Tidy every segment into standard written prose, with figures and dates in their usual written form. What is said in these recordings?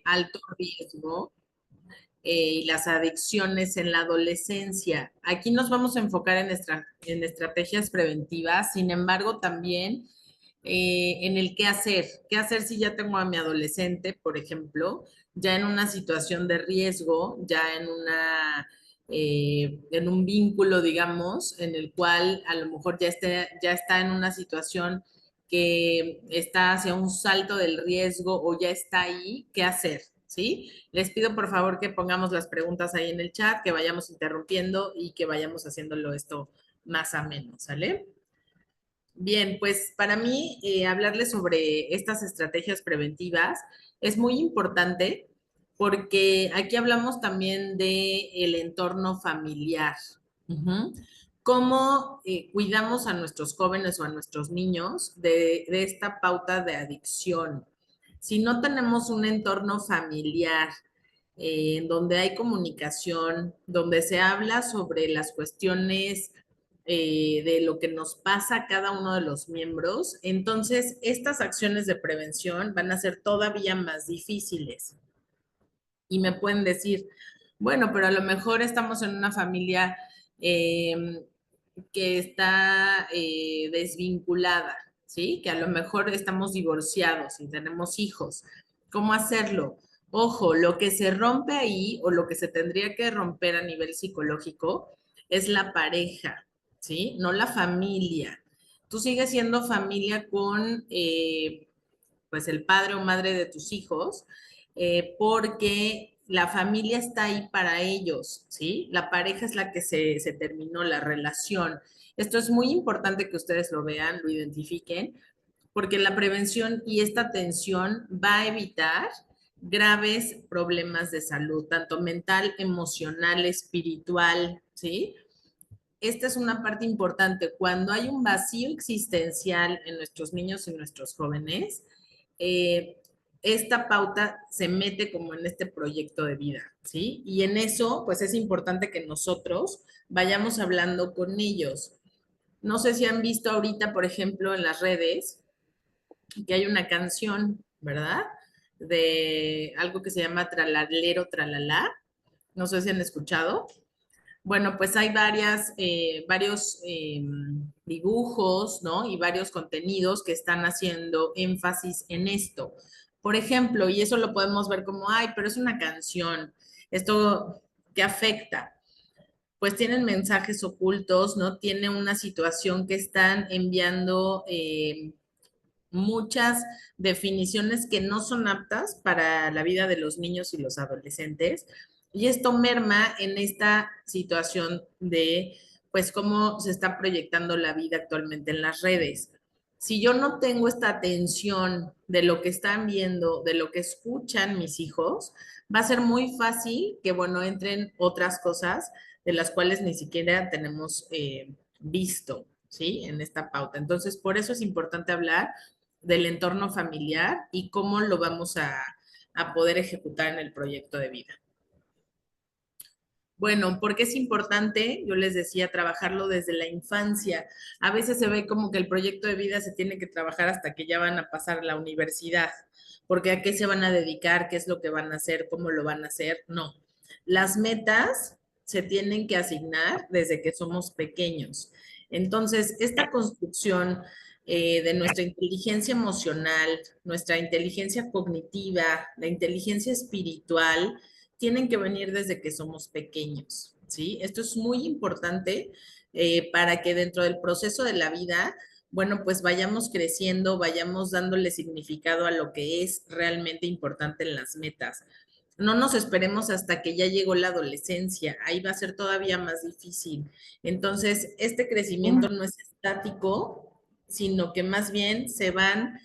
alto riesgo y las adicciones en la adolescencia. Aquí nos vamos a enfocar en estrategias preventivas, sin embargo, también en el qué hacer. ¿Qué hacer si ya tengo a mi adolescente, por ejemplo, ya en una situación de riesgo, ya en un vínculo, digamos, en el cual a lo mejor ya está en una situación que está hacia un salto del riesgo o ya está ahí, ¿qué hacer? ¿Sí? Les pido por favor que pongamos las preguntas ahí en el chat, que vayamos interrumpiendo y que vayamos haciéndolo esto más ameno, ¿sale? Bien, pues para mí hablarles sobre estas estrategias preventivas es muy importante porque aquí hablamos también de el entorno familiar. Ujú. Cómo cuidamos a nuestros jóvenes o a nuestros niños de esta pauta de adicción. Si no tenemos un entorno familiar en donde hay comunicación, donde se habla sobre las cuestiones de lo que nos pasa a cada uno de los miembros, entonces estas acciones de prevención van a ser todavía más difíciles. Y me pueden decir, bueno, pero a lo mejor estamos en una familia eh, que está desvinculada, ¿sí? Que a lo mejor estamos divorciados y tenemos hijos. ¿Cómo hacerlo? Ojo, lo que se rompe ahí o lo que se tendría que romper a nivel psicológico es la pareja, ¿sí? No la familia. Tú sigues siendo familia con, pues, el padre o madre de tus hijos, porque la familia está ahí para ellos, ¿sí? La pareja es la que se terminó, la relación. Esto es muy importante que ustedes lo vean, lo identifiquen, porque la prevención y esta atención va a evitar graves problemas de salud, tanto mental, emocional, espiritual, ¿sí? Esta es una parte importante. Cuando hay un vacío existencial en nuestros niños y nuestros jóvenes, eh, esta pauta se mete como en este proyecto de vida, ¿sí? Y en eso, pues es importante que nosotros vayamos hablando con ellos. No sé si han visto ahorita, por ejemplo, en las redes, que hay una canción, ¿verdad? De algo que se llama Tralalero, Tralala. No sé si han escuchado. Bueno, pues hay varios dibujos, ¿no? Y varios contenidos que están haciendo énfasis en esto. Por ejemplo, y eso lo podemos ver como, ay, pero es una canción. ¿Esto qué afecta? Pues tienen mensajes ocultos, ¿no? Tiene una situación que están enviando muchas definiciones que no son aptas para la vida de los niños y los adolescentes. Y esto merma en esta situación de, pues, cómo se está proyectando la vida actualmente en las redes. Si yo no tengo esta atención de lo que están viendo, de lo que escuchan mis hijos, va a ser muy fácil que, bueno, entren otras cosas de las cuales ni siquiera tenemos visto, ¿sí? En esta pauta. Entonces, por eso es importante hablar del entorno familiar y cómo lo vamos a poder ejecutar en el proyecto de vida. Bueno, porque es importante, yo les decía, trabajarlo desde la infancia. A veces se ve como que el proyecto de vida se tiene que trabajar hasta que ya van a pasar la universidad, porque a qué se van a dedicar, qué es lo que van a hacer, cómo lo van a hacer. No, las metas se tienen que asignar desde que somos pequeños. Entonces, esta construcción de nuestra inteligencia emocional, nuestra inteligencia cognitiva, la inteligencia espiritual, tienen que venir desde que somos pequeños, ¿sí? Esto es muy importante para que dentro del proceso de la vida, bueno, pues vayamos creciendo, vayamos dándole significado a lo que es realmente importante en las metas. No nos esperemos hasta que ya llegó la adolescencia, ahí va a ser todavía más difícil. Entonces, este crecimiento no es estático, sino que más bien se van,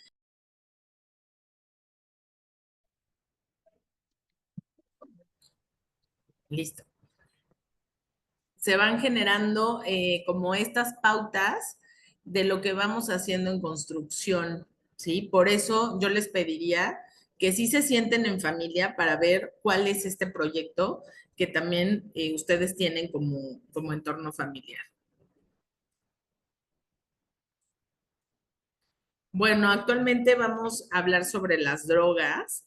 listo, se van generando como estas pautas de lo que vamos haciendo en construcción, ¿sí? Por eso yo les pediría que sí se sienten en familia para ver cuál es este proyecto que también ustedes tienen como entorno familiar. Bueno, actualmente vamos a hablar sobre las drogas.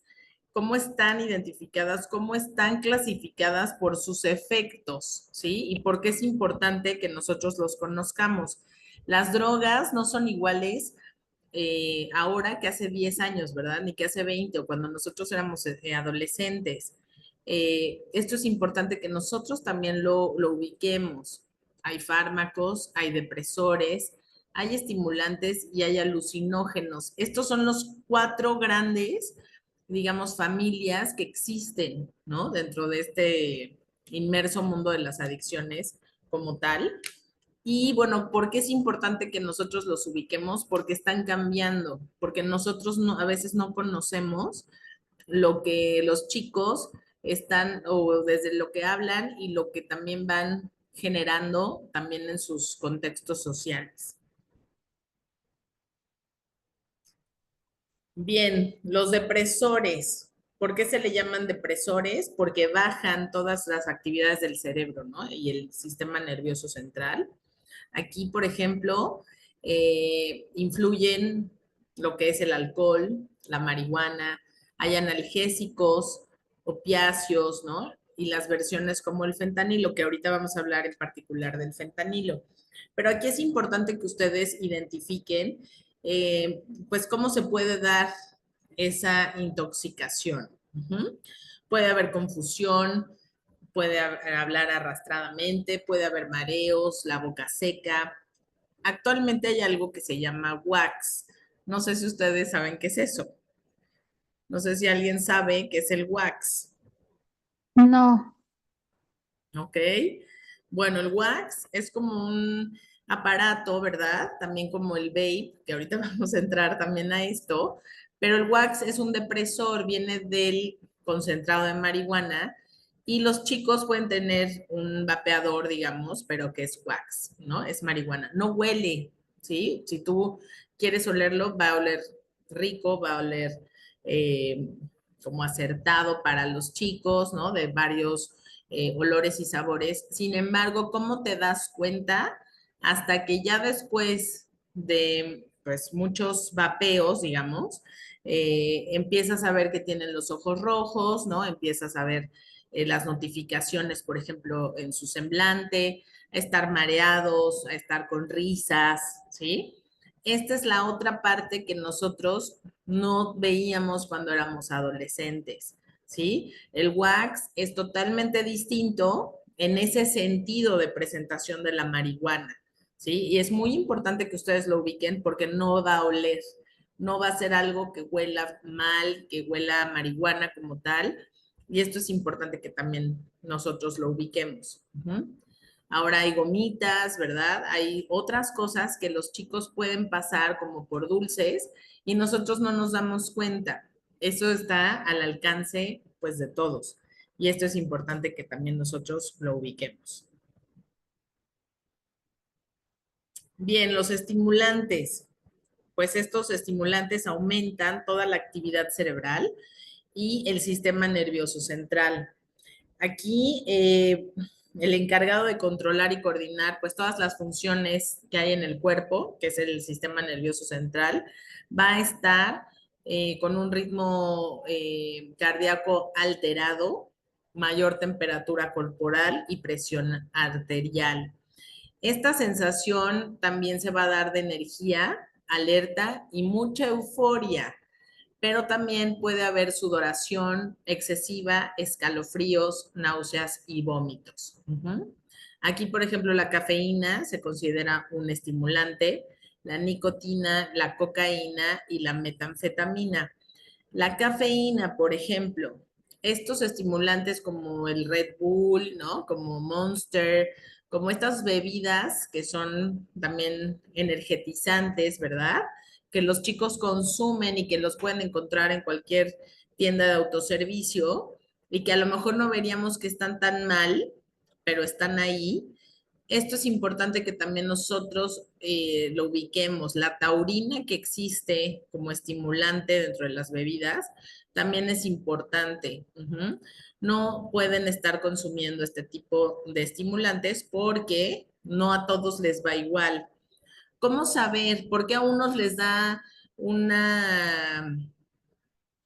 cómo están identificadas, cómo están clasificadas por sus efectos, ¿sí? Y por qué es importante que nosotros los conozcamos. Las drogas no son iguales ahora que hace 10 años, ¿verdad? Ni que hace 20 o cuando nosotros éramos adolescentes. Esto es importante que nosotros también lo ubiquemos. Hay fármacos, hay depresores, hay estimulantes y hay alucinógenos. Estos son los cuatro grandes, digamos, familias que existen, ¿no? Dentro de este inmerso mundo de las adicciones como tal. Y bueno, ¿por qué es importante que nosotros los ubiquemos? Porque están cambiando, porque nosotros no, a veces no conocemos lo que los chicos están, o desde lo que hablan y lo que también van generando también en sus contextos sociales. Bien, los depresores. ¿Por qué se le llaman depresores? Porque bajan todas las actividades del cerebro, ¿no? Y el sistema nervioso central. Aquí, por ejemplo, influyen lo que es el alcohol, la marihuana, hay analgésicos, opiáceos, ¿no? Y las versiones como el fentanilo, que ahorita vamos a hablar en particular del fentanilo. Pero aquí es importante que ustedes identifiquen, pues, cómo se puede dar esa intoxicación. Uh-huh. Puede haber confusión, puede hablar arrastradamente, puede haber mareos, la boca seca. Actualmente hay algo que se llama wax. No sé si ustedes saben qué es eso. No sé si alguien sabe qué es el wax. No, ¿Ok? Bueno, el wax es como un aparato, ¿verdad? También como el vape, que ahorita vamos a entrar también a esto, pero el wax es un depresor, viene del concentrado de marihuana y los chicos pueden tener un vapeador, digamos, pero que es wax, ¿no? Es marihuana. No huele, ¿sí? Si tú quieres olerlo, va a oler rico, va a oler eh, como acertado para los chicos, ¿no? De varios olores y sabores. Sin embargo, ¿cómo te das cuenta? Hasta que ya después de pues muchos vapeos, digamos, empiezas a ver que tienen los ojos rojos, ¿no? Empiezas a ver las notificaciones, por ejemplo, en su semblante, a estar mareados, a estar con risas, ¿sí? Esta es la otra parte que nosotros no veíamos cuando éramos adolescentes. ¿Sí? El wax es totalmente distinto en ese sentido de presentación de la marihuana, ¿sí? Y es muy importante que ustedes lo ubiquen porque no va a oler, no va a ser algo que huela mal, que huela a marihuana como tal, y esto es importante que también nosotros lo ubiquemos. Uh-huh. Ahora hay gomitas, ¿verdad? Hay otras cosas que los chicos pueden pasar como por dulces y nosotros no nos damos cuenta. Eso está al alcance, pues, de todos. Y esto es importante que también nosotros lo ubiquemos. Bien, los estimulantes. Pues estos estimulantes aumentan toda la actividad cerebral y el sistema nervioso central. Aquí el encargado de controlar y coordinar pues todas las funciones que hay en el cuerpo, que es el sistema nervioso central, va a estar con un ritmo cardíaco alterado, mayor temperatura corporal y presión arterial. Esta sensación también se va a dar de energía, alerta y mucha euforia, pero también puede haber sudoración excesiva, escalofríos, náuseas y vómitos. Uh-huh. Aquí, por ejemplo, la cafeína se considera un estimulante, la nicotina, la cocaína y la metanfetamina. La cafeína, por ejemplo, estos estimulantes como el Red Bull, ¿no? Como Monster, como estas bebidas que son también energetizantes, ¿verdad? Que los chicos consumen y que los pueden encontrar en cualquier tienda de autoservicio y que a lo mejor no veríamos que están tan mal, pero están ahí. Esto es importante que también nosotros lo ubiquemos. La taurina que existe como estimulante dentro de las bebidas también es importante. Uh-huh. No pueden estar consumiendo este tipo de estimulantes porque no a todos les va igual. ¿Cómo saber por qué a unos les da una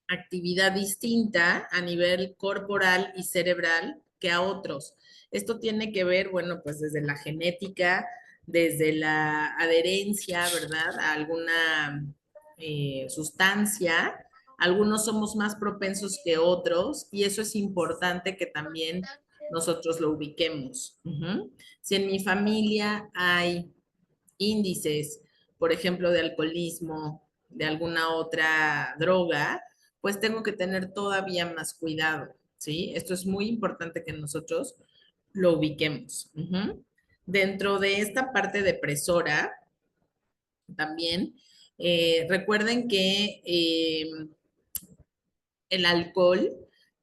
actividad distinta a nivel corporal y cerebral que a otros. Esto tiene que ver, bueno, pues desde la genética, desde la adherencia, ¿verdad? A alguna sustancia. Algunos somos más propensos que otros y eso es importante que también nosotros lo ubiquemos. Si en mi familia hay índices, por ejemplo, de alcoholismo, de alguna otra droga, pues tengo que tener todavía más cuidado, ¿sí? Esto es muy importante que nosotros lo ubiquemos. Dentro de esta parte depresora, también, recuerden que el alcohol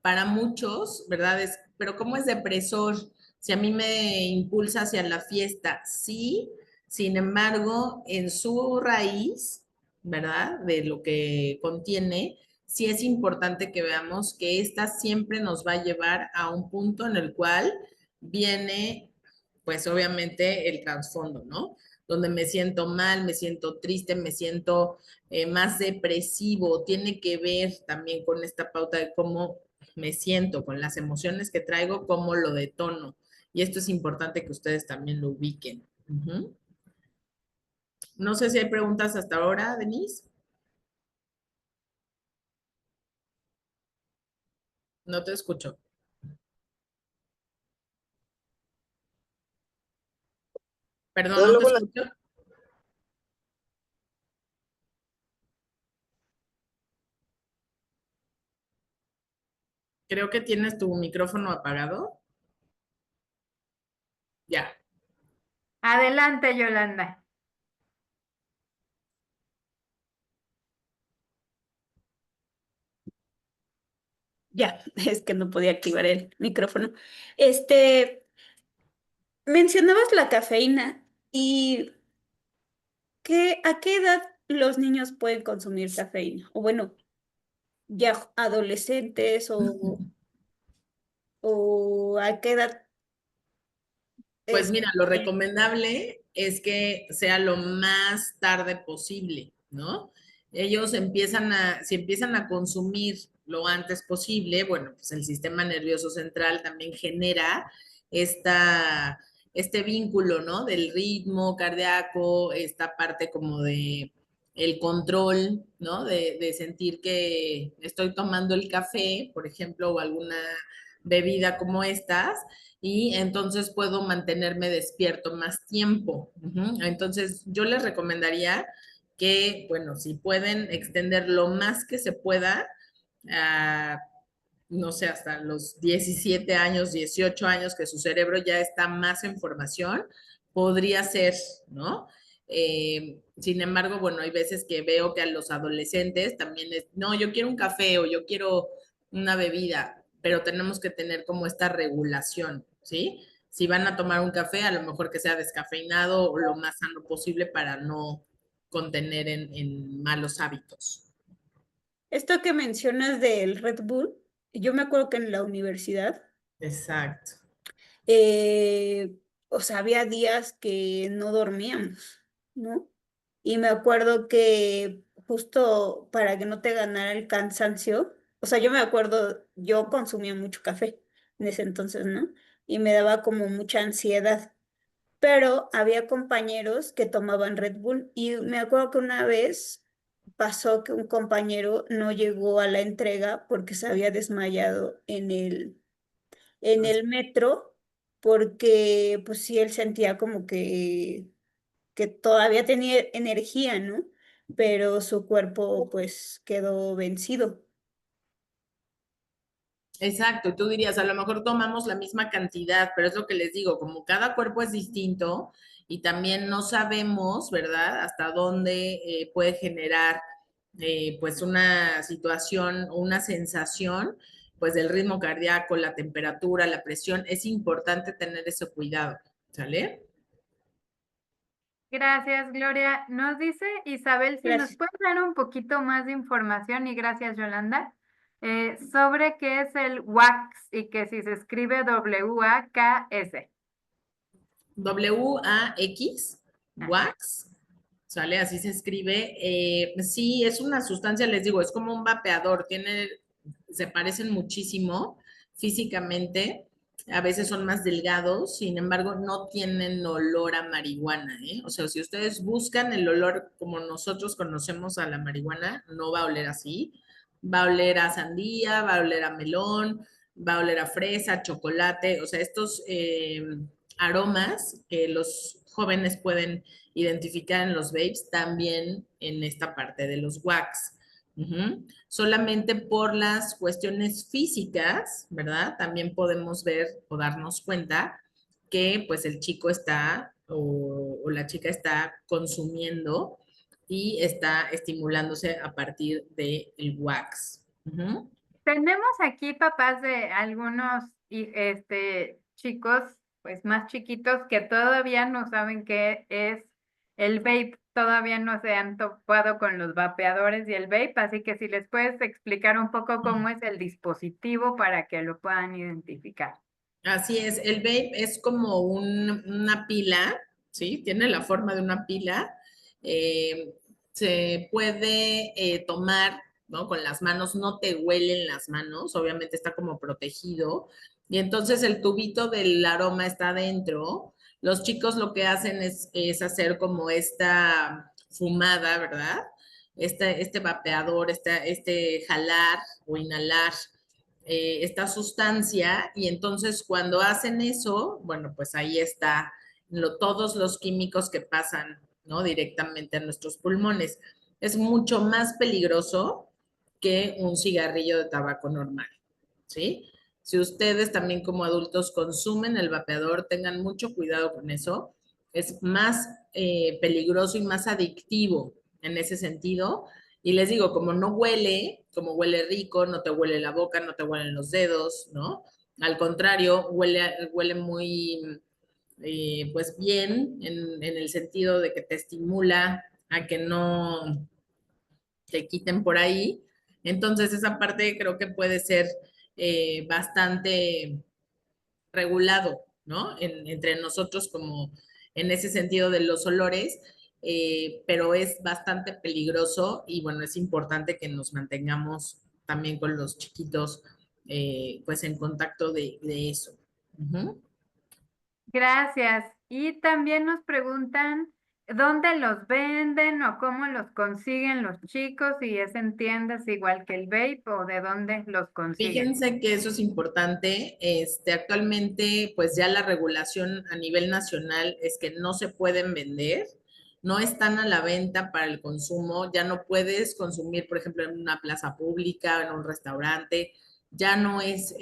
para muchos, ¿verdad? Pero ¿cómo es depresor? Si a mí me impulsa hacia la fiesta, sí, sin embargo, en su raíz, ¿verdad? De lo que contiene, sí es importante que veamos que esta siempre nos va a llevar a un punto en el cual viene, pues obviamente, el trasfondo, ¿no? Donde me siento mal, me siento triste, me siento más depresivo, tiene que ver también con esta pauta de cómo me siento, con las emociones que traigo, cómo lo detono. Y esto es importante que ustedes también lo ubiquen. No sé si hay preguntas hasta ahora, Denise. No te escucho. Perdón, no te Luego escucho. Creo que tienes tu micrófono apagado. Ya. Adelante, Yolanda. Ya, es que no podía activar el micrófono. Mencionabas la cafeína y ¿a qué edad los niños pueden consumir cafeína? O bueno, ya adolescentes o a qué edad Pues es. mira, lo recomendable es que sea lo más tarde posible, ¿no? Ellos si empiezan a consumir lo antes posible, bueno, pues el sistema nervioso central también genera esta, este vínculo, ¿no? Del ritmo cardíaco, esta parte como de el control, ¿no? De sentir que estoy tomando el café, por ejemplo, o alguna bebida como estas, y entonces puedo mantenerme despierto más tiempo. Entonces, yo les recomendaría que, bueno, si pueden extender lo más que se pueda, a, no sé, hasta los 17 años, 18 años, que su cerebro ya está más en formación, podría ser, ¿no? Sin embargo, bueno, hay veces que veo que a los adolescentes también es, no, yo quiero un café o yo quiero una bebida, pero tenemos que tener como esta regulación, ¿sí? Si van a tomar un café, a lo mejor que sea descafeinado o lo más sano posible para no contener en malos hábitos. Esto que mencionas del Red Bull, yo me acuerdo que en la universidad, Exacto. eh, o sea, había días que no dormíamos, ¿no? Y me acuerdo que justo para que no te ganara el cansancio, o sea, yo me acuerdo, yo consumía mucho café en ese entonces, ¿no? Y me daba como mucha ansiedad, pero había compañeros que tomaban Red Bull y me acuerdo que una vez pasó que un compañero no llegó a la entrega porque se había desmayado en el metro porque pues sí, él sentía como que todavía tenía energía, ¿no? Pero su cuerpo pues quedó vencido. Exacto, y tú dirías, a lo mejor tomamos la misma cantidad, pero es lo que les digo, como cada cuerpo es distinto y también no sabemos, ¿verdad?, hasta dónde puede generar pues una situación o una sensación, pues del ritmo cardíaco, la temperatura, la presión, es importante tener ese cuidado, ¿sale? Gracias, Gloria. Nos dice Isabel si nos Gracias. puede dar un poquito más de información, y gracias, Yolanda, sobre qué es el WAX y que si se escribe WAKS. WAX, Ajá. wax, ¿sale? Así se escribe. Sí, es una sustancia, les digo, es como un vapeador, se parecen muchísimo físicamente, a veces son más delgados, sin embargo, no tienen olor a marihuana, ¿eh? O sea, si ustedes buscan el olor como nosotros conocemos a la marihuana, no va a oler así, va a oler a sandía, va a oler a melón, va a oler a fresa, chocolate, o sea, estos aromas que los jóvenes pueden identificar en los vapes, también en esta parte de los wax. Solamente por las cuestiones físicas, ¿verdad? También podemos ver o darnos cuenta que pues el chico está o la chica está consumiendo y está estimulándose a partir del wax. Tenemos aquí papás de algunos chicos, pues más chiquitos, que todavía no saben qué es el vape, todavía no se han topado con los vapeadores y el vape, así que si les puedes explicar un poco cómo es el dispositivo para que lo puedan identificar. Así es, el vape es como una pila, ¿sí? Tiene la forma de una pila. eh, Se puede tomar, ¿no? Con las manos, no te huelen las manos, obviamente está como protegido. Y entonces el tubito del aroma está adentro. Los chicos lo que hacen es hacer como esta fumada, ¿verdad? Este vapeador, este jalar o inhalar esta sustancia y entonces cuando hacen eso, bueno, pues ahí está todos los químicos que pasan, ¿no? Directamente a nuestros pulmones. Es mucho más peligroso que un cigarrillo de tabaco normal, ¿sí? Si ustedes también como adultos consumen el vapeador, tengan mucho cuidado con eso. Es más peligroso y más adictivo en ese sentido. Y les digo, como no huele, como huele rico, no te huele la boca, no te huelen los dedos, ¿no? Al contrario, huele muy, pues bien, en el sentido de que te estimula a que no te quiten por ahí. Entonces, esa parte creo que puede ser bastante regulado, ¿no? Entre nosotros como en ese sentido de los olores, pero es bastante peligroso y bueno, es importante que nos mantengamos también con los chiquitos, pues en contacto de eso. Ujú. Gracias. Y también nos preguntan dónde los venden o cómo los consiguen los chicos, si es en tiendas igual que el vape o de dónde los consiguen. Fíjense que eso es importante. Actualmente, pues ya la regulación a nivel nacional es que no se pueden vender, no están a la venta para el consumo, ya no puedes consumir, por ejemplo, en una plaza pública, en un restaurante, ya no es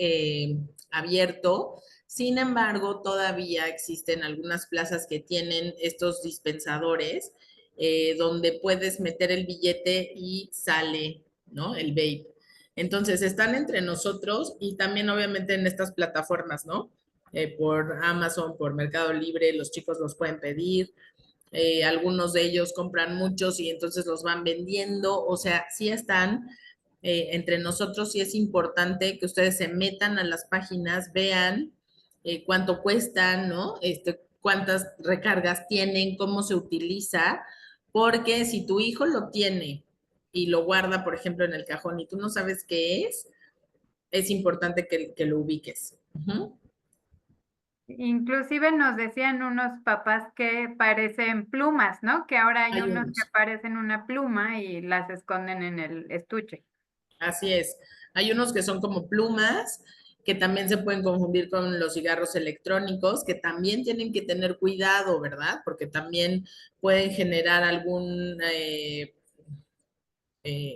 abierto. Sin embargo, todavía existen algunas plazas que tienen estos dispensadores donde puedes meter el billete y sale, ¿no? El vape. Entonces, están entre nosotros y también obviamente en estas plataformas, ¿no? Por Amazon, por Mercado Libre, los chicos los pueden pedir, algunos de ellos compran muchos y entonces los van vendiendo, o sea, sí están entre nosotros y es importante que ustedes se metan a las páginas, vean cuánto cuestan, ¿no? Cuántas recargas tienen, cómo se utiliza, porque si tu hijo lo tiene y lo guarda, por ejemplo, en el cajón y tú no sabes qué es importante que lo ubiques. Ujú. Inclusive nos decían unos papás que parecen plumas, ¿no? Que ahora hay Hay unos que unos. parecen una pluma y las esconden en el estuche. Así es. Hay unos que son como plumas, que también se pueden confundir con los cigarros electrónicos, que también tienen que tener cuidado, ¿verdad? Porque también pueden generar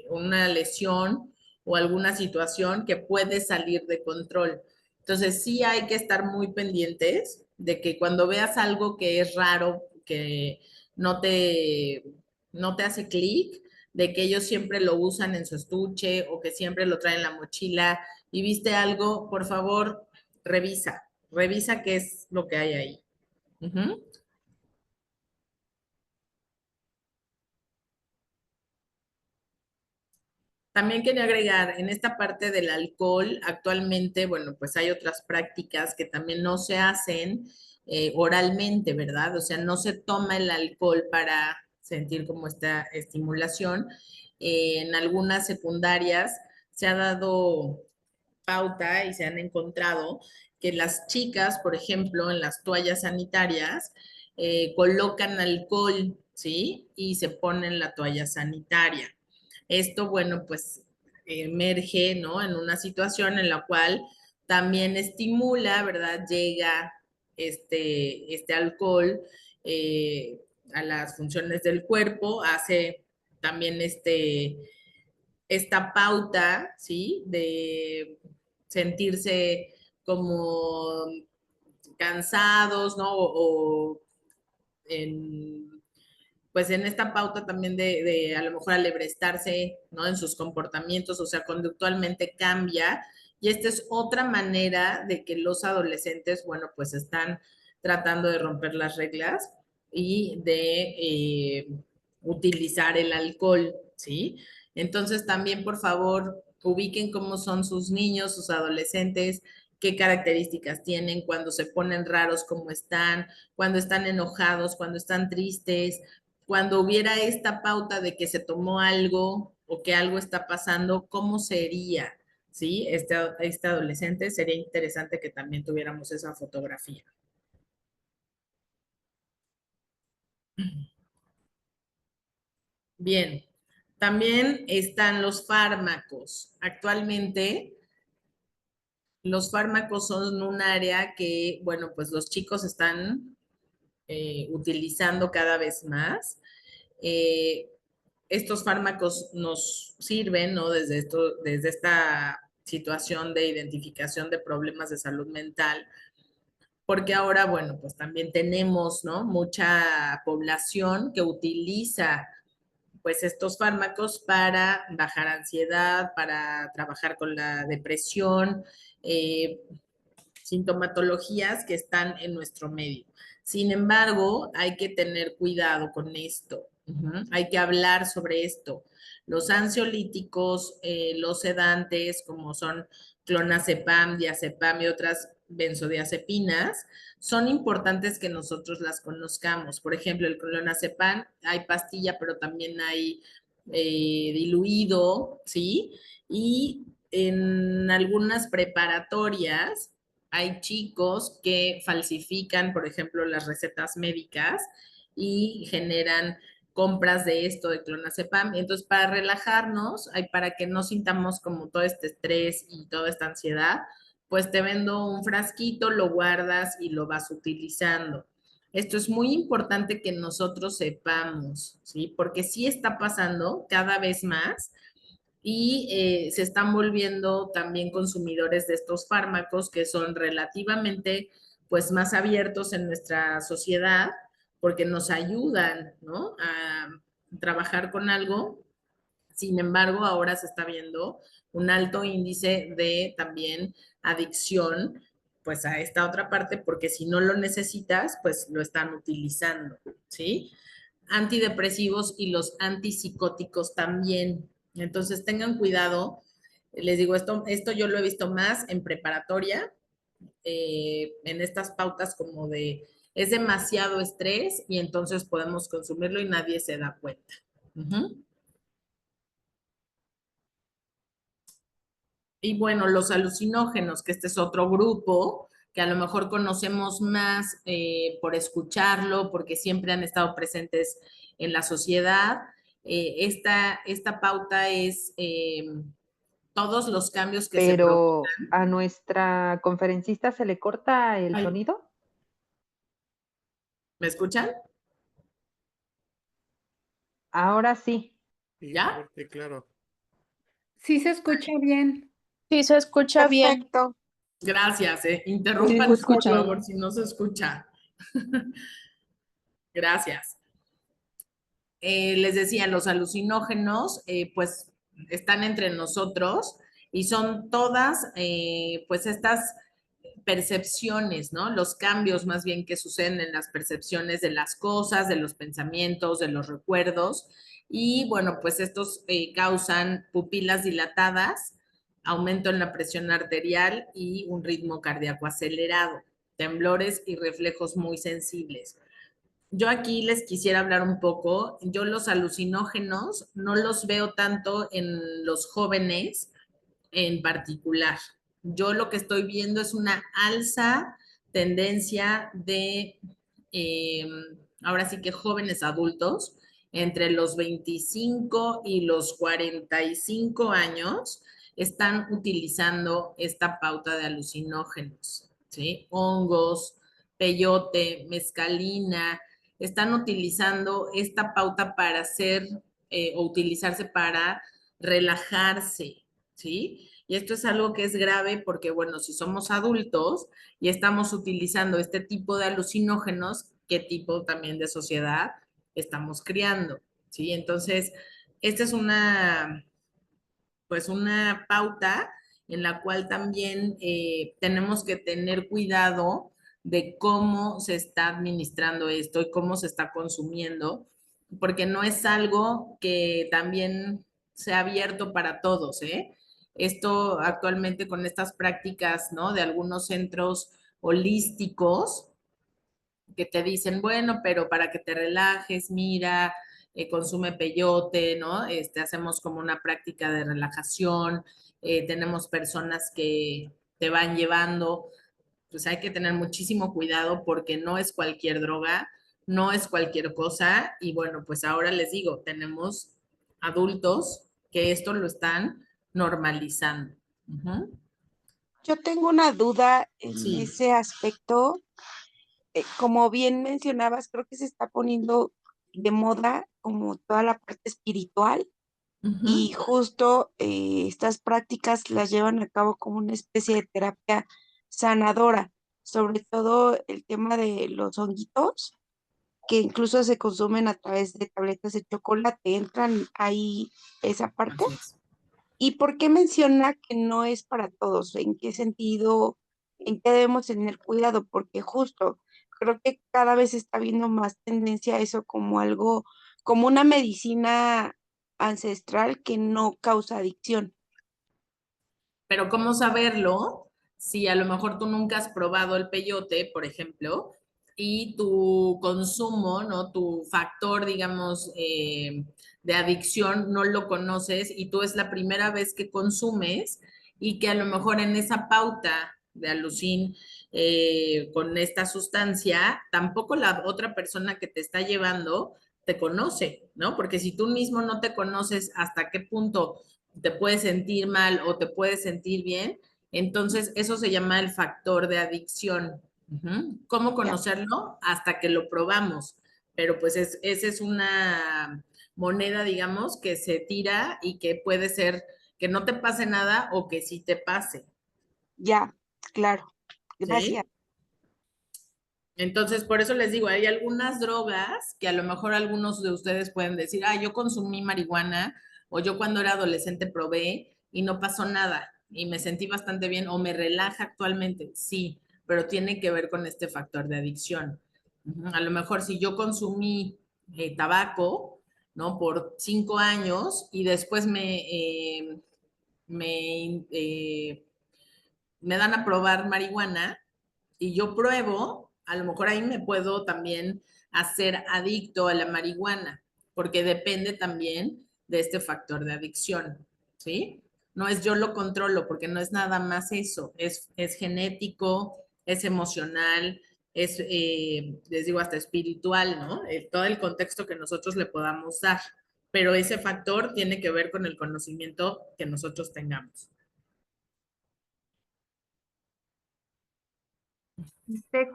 una lesión o alguna situación que puede salir de control. Entonces, sí hay que estar muy pendientes de que cuando veas algo que es raro, que no te, no te hace clic, de que ellos siempre lo usan en su estuche o que siempre lo traen en la mochila y viste algo, por favor, revisa qué es lo que hay ahí. Ujú. También quería agregar, en esta parte del alcohol, actualmente, bueno, pues hay otras prácticas que también no se hacen oralmente, ¿verdad? O sea, no se toma el alcohol para sentir como esta estimulación. En algunas secundarias se ha dado pauta y se han encontrado que las chicas, por ejemplo, en las toallas sanitarias, colocan alcohol, ¿sí? Y se ponen la toalla sanitaria. Esto, bueno, pues emerge, ¿no? En una situación en la cual también estimula, ¿verdad? Llega este alcohol a las funciones del cuerpo, hace también esta pauta, ¿sí? De sentirse como cansados, ¿no? O en, pues en esta pauta también de a lo mejor alebrestarse, ¿no? En sus comportamientos, o sea, conductualmente cambia. Y esta es otra manera de que los adolescentes, bueno, pues están tratando de romper las reglas y de utilizar el alcohol, ¿sí? Entonces también, por favor, ubiquen cómo son sus niños, sus adolescentes, qué características tienen, cuando se ponen raros, cómo están, cuando están enojados, cuando están tristes, cuando hubiera esta pauta de que se tomó algo o que algo está pasando, ¿cómo sería? ¿Sí? Este adolescente, sería interesante que también tuviéramos esa fotografía. Bien, también están los fármacos. Actualmente, los fármacos son un área que, bueno, pues los chicos están utilizando cada vez más. Eh, Estos fármacos nos sirven, ¿no? Desde esta situación de identificación de problemas de salud mental, porque ahora, bueno, pues también tenemos, ¿no? Mucha población que utiliza pues estos fármacos para bajar ansiedad, para trabajar con la depresión, eh, sintomatologías que están en nuestro medio. Sin embargo, hay que tener cuidado con esto. Hay que hablar sobre esto. Los ansiolíticos, los sedantes, como son clonazepam, diazepam y otras benzodiazepinas, son importantes que nosotros las conozcamos. Por ejemplo, el clonazepam, hay pastilla, pero también hay diluido, ¿sí? Y en algunas preparatorias hay chicos que falsifican, por ejemplo, las recetas médicas y generan compras de esto, de clonazepam. Entonces, para relajarnos, para que no sintamos como todo este estrés y toda esta ansiedad, pues te vendo un frasquito, lo guardas y lo vas utilizando. Esto es muy importante que nosotros sepamos, ¿sí? Porque sí está pasando cada vez más y se están volviendo también consumidores de estos fármacos que son relativamente pues más abiertos en nuestra sociedad porque nos ayudan, ¿no? A trabajar con algo. Sin embargo, ahora se está viendo un alto índice de también adicción pues a esta otra parte porque si no lo necesitas, pues lo están utilizando, ¿sí? Antidepresivos y los antipsicóticos también. Entonces tengan cuidado. Les digo, esto yo lo he visto más en preparatoria, en estas pautas como de es demasiado estrés y entonces podemos consumirlo y nadie se da cuenta. Y bueno, los alucinógenos, que este es otro grupo que a lo mejor conocemos más por escucharlo, porque siempre han estado presentes en la sociedad. Esta pauta es todos los cambios que se Pero provocan. a nuestra conferencista se le corta el Ay, sonido. ¿me escuchan? Ahora sí. Sí, ¿Ya? fuerte, claro. Sí se escucha bien. Sí, se escucha bien. Perfecto. Gracias. Sí, sí, Interrúmpanos, se por escucha favor, bien. si no se escucha. Gracias. Les decía, los alucinógenos, pues están entre nosotros y son todas, pues estas percepciones, ¿no? Los cambios más bien que suceden en las percepciones de las cosas, de los pensamientos, de los recuerdos. Y bueno, pues estos causan pupilas dilatadas, aumento en la presión arterial y un ritmo cardíaco acelerado, temblores y reflejos muy sensibles. Yo aquí les quisiera hablar un poco. Yo los alucinógenos no los veo tanto en los jóvenes en particular. Yo lo que estoy viendo es una alza tendencia de, eh, ahora sí que jóvenes adultos, entre los 25 y los 45 años, están utilizando esta pauta de alucinógenos, ¿sí? Hongos, peyote, mescalina, están utilizando esta pauta para hacer o utilizarse para relajarse, ¿sí? Y esto es algo que es grave porque, bueno, si somos adultos y estamos utilizando este tipo de alucinógenos, ¿qué tipo también de sociedad estamos creando? ¿Sí? Entonces, esta es pues una pauta en la cual también tenemos que tener cuidado de cómo se está administrando esto y cómo se está consumiendo, porque no es algo que también sea abierto para todos, ¿eh? Esto actualmente con estas prácticas, ¿no? De algunos centros holísticos que te dicen, bueno, pero para que te relajes, mira, consume peyote, ¿no? Hacemos como una práctica de relajación, tenemos personas que te van llevando, pues hay que tener muchísimo cuidado porque no es cualquier droga, no es cualquier cosa, y bueno, pues ahora les digo, tenemos adultos que esto lo están normalizando. Ujú. Yo tengo una duda en Sí. ese aspecto. Como bien mencionabas, creo que se está poniendo de moda como toda la parte espiritual y Ujú. justo estas prácticas las llevan a cabo como una especie de terapia sanadora, sobre todo el tema de los honguitos, que incluso se consumen a través de tabletas de chocolate. ¿Entran ahí esa parte? Así es. ¿Y por qué menciona que no es para todos? ¿En qué sentido? ¿En qué debemos tener cuidado? Porque justo creo que cada vez está viendo más tendencia a eso como algo, como una medicina ancestral que no causa adicción. Pero ¿cómo saberlo si a lo mejor tú nunca has probado el peyote, por ejemplo, y tu consumo, ¿no? Tu factor, digamos, de adicción no lo conoces y tú es la primera vez que consumes y que a lo mejor en esa pauta de alucin con esta sustancia, tampoco la otra persona que te está llevando te conoce, ¿no? Porque si tú mismo no te conoces hasta qué punto te puedes sentir mal o te puedes sentir bien, entonces eso se llama el factor de adicción. Ujú. ¿Cómo Ya, conocerlo? Hasta que lo probamos. Pero pues esa es una moneda, digamos, que se tira y que puede ser que no te pase nada o que sí te pase, ya, claro. Gracias. ¿sí? Entonces, por eso les digo, hay algunas drogas que a lo mejor algunos de ustedes pueden decir, ah, yo consumí marihuana o yo cuando era adolescente probé y no pasó nada y me sentí bastante bien o me relaja actualmente. Sí, pero tiene que ver con este factor de adicción. Ujú. A lo mejor si yo consumí tabaco, ¿no? Por 5 años y después me, me dan a probar marihuana y yo pruebo, a lo mejor ahí me puedo también hacer adicto a la marihuana, porque depende también de este factor de adicción, ¿sí? No es yo lo controlo, porque no es nada más eso, es genético, es emocional, es, les digo, hasta espiritual, ¿no? Todo el contexto que nosotros le podamos dar, pero ese factor tiene que ver con el conocimiento que nosotros tengamos.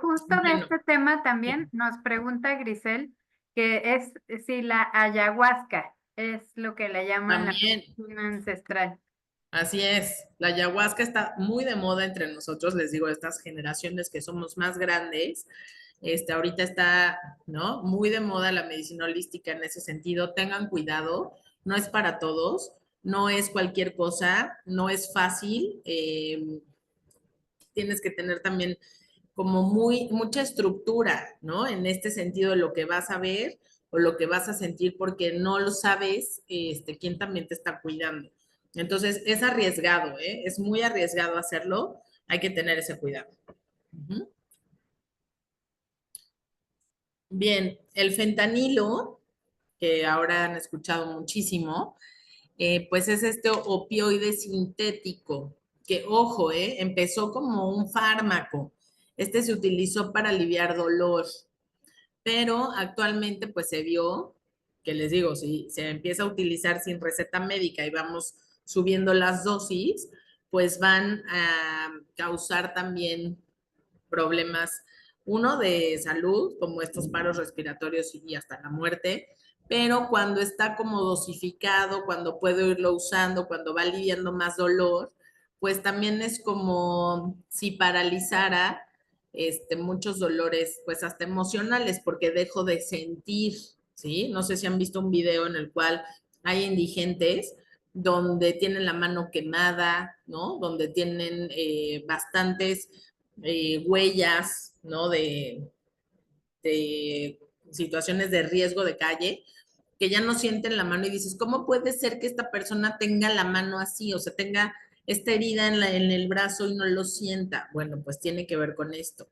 Justo de Bueno, este tema también nos pregunta Grisel que es si la ayahuasca es lo que le llaman la también. medicina ancestral. Así es, la ayahuasca está muy de moda entre nosotros, les digo, estas generaciones que somos más grandes, ahorita está, ¿no? Muy de moda la medicina holística en ese sentido, tengan cuidado, no es para todos, no es cualquier cosa, no es fácil, tienes que tener también como mucha estructura, ¿no? En este sentido de lo que vas a ver o lo que vas a sentir porque no lo sabes, quién también te está cuidando. Entonces, es arriesgado, ¿eh? Es muy arriesgado hacerlo, hay que tener ese cuidado. Ujú. Bien, el fentanilo, que ahora han escuchado muchísimo, pues es este opioide sintético, que ojo, empezó como un fármaco. Este se utilizó para aliviar dolor, pero actualmente pues se vio, que les digo, si se empieza a utilizar sin receta médica y vamos subiendo las dosis, pues van a causar también problemas, uno de salud, como estos paros respiratorios y hasta la muerte, pero cuando está como dosificado, cuando puedo irlo usando, cuando va aliviando más dolor, pues también es como si paralizara muchos dolores, pues hasta emocionales, porque dejo de sentir, ¿sí? No sé si han visto un video en el cual hay indigentes donde tienen la mano quemada, ¿no? Donde tienen bastantes huellas, ¿no? De situaciones de riesgo de calle, que ya no sienten la mano y dices, ¿cómo puede ser que esta persona tenga la mano así? O sea, tenga esta herida en el brazo y no lo sienta. Bueno, pues tiene que ver con esto.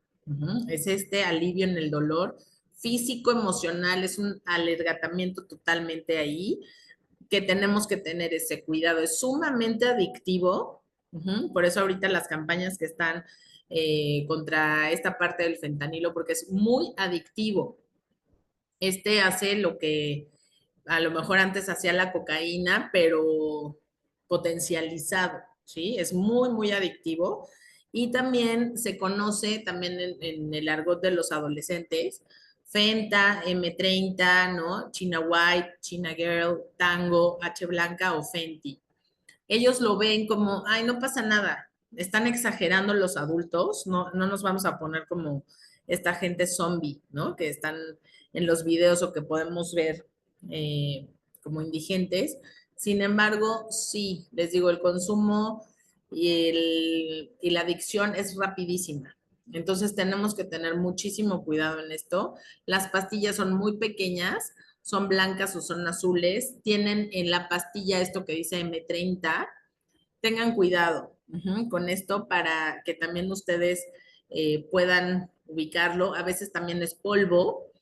Es este alivio en el dolor físico, emocional, es un alergatamiento totalmente ahí, que tenemos que tener ese cuidado. Es sumamente adictivo, por eso ahorita las campañas que están contra esta parte del fentanilo, porque es muy adictivo. Este hace lo que a lo mejor antes hacía la cocaína, pero potencializado, ¿sí? Es muy, muy adictivo. Y también se conoce, también en el argot de los adolescentes, Fenta, M30, ¿no? China White, China Girl, Tango, H Blanca o Fenty. Ellos lo ven como, ay, no pasa nada, están exagerando los adultos, no nos vamos a poner como esta gente zombie, ¿no? Que están en los videos o que podemos ver eh, como indigentes. Sin embargo, sí, les digo, el consumo y la adicción es rapidísima. Entonces tenemos que tener muchísimo cuidado en esto. Las pastillas son muy pequeñas, son blancas o son azules, tienen en la pastilla esto que dice M30, tengan cuidado con esto para que también ustedes puedan ubicarlo. A veces también es polvo.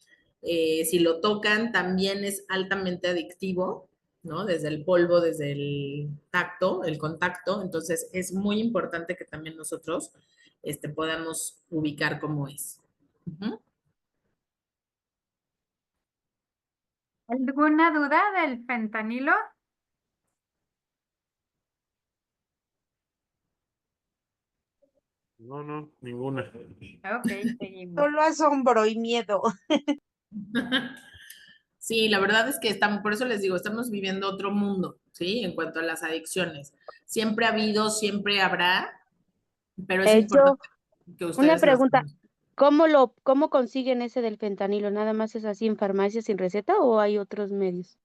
Si lo tocan, también es altamente adictivo, ¿no? Desde el polvo, desde el tacto, el contacto. Entonces, es muy importante que también nosotros podamos ubicar cómo es. ¿Alguna duda del fentanilo? No, ninguna. Ok, seguimos. Solo asombro y miedo. Sí, la verdad es que estamos, por eso les digo, estamos viviendo otro mundo, ¿sí? En cuanto a las adicciones. Siempre ha habido, siempre habrá, pero es Yo, importante que una ustedes las pregunta, conozcan. ¿cómo consiguen ese del fentanilo? ¿Nada más es así en farmacia sin receta o hay otros medios?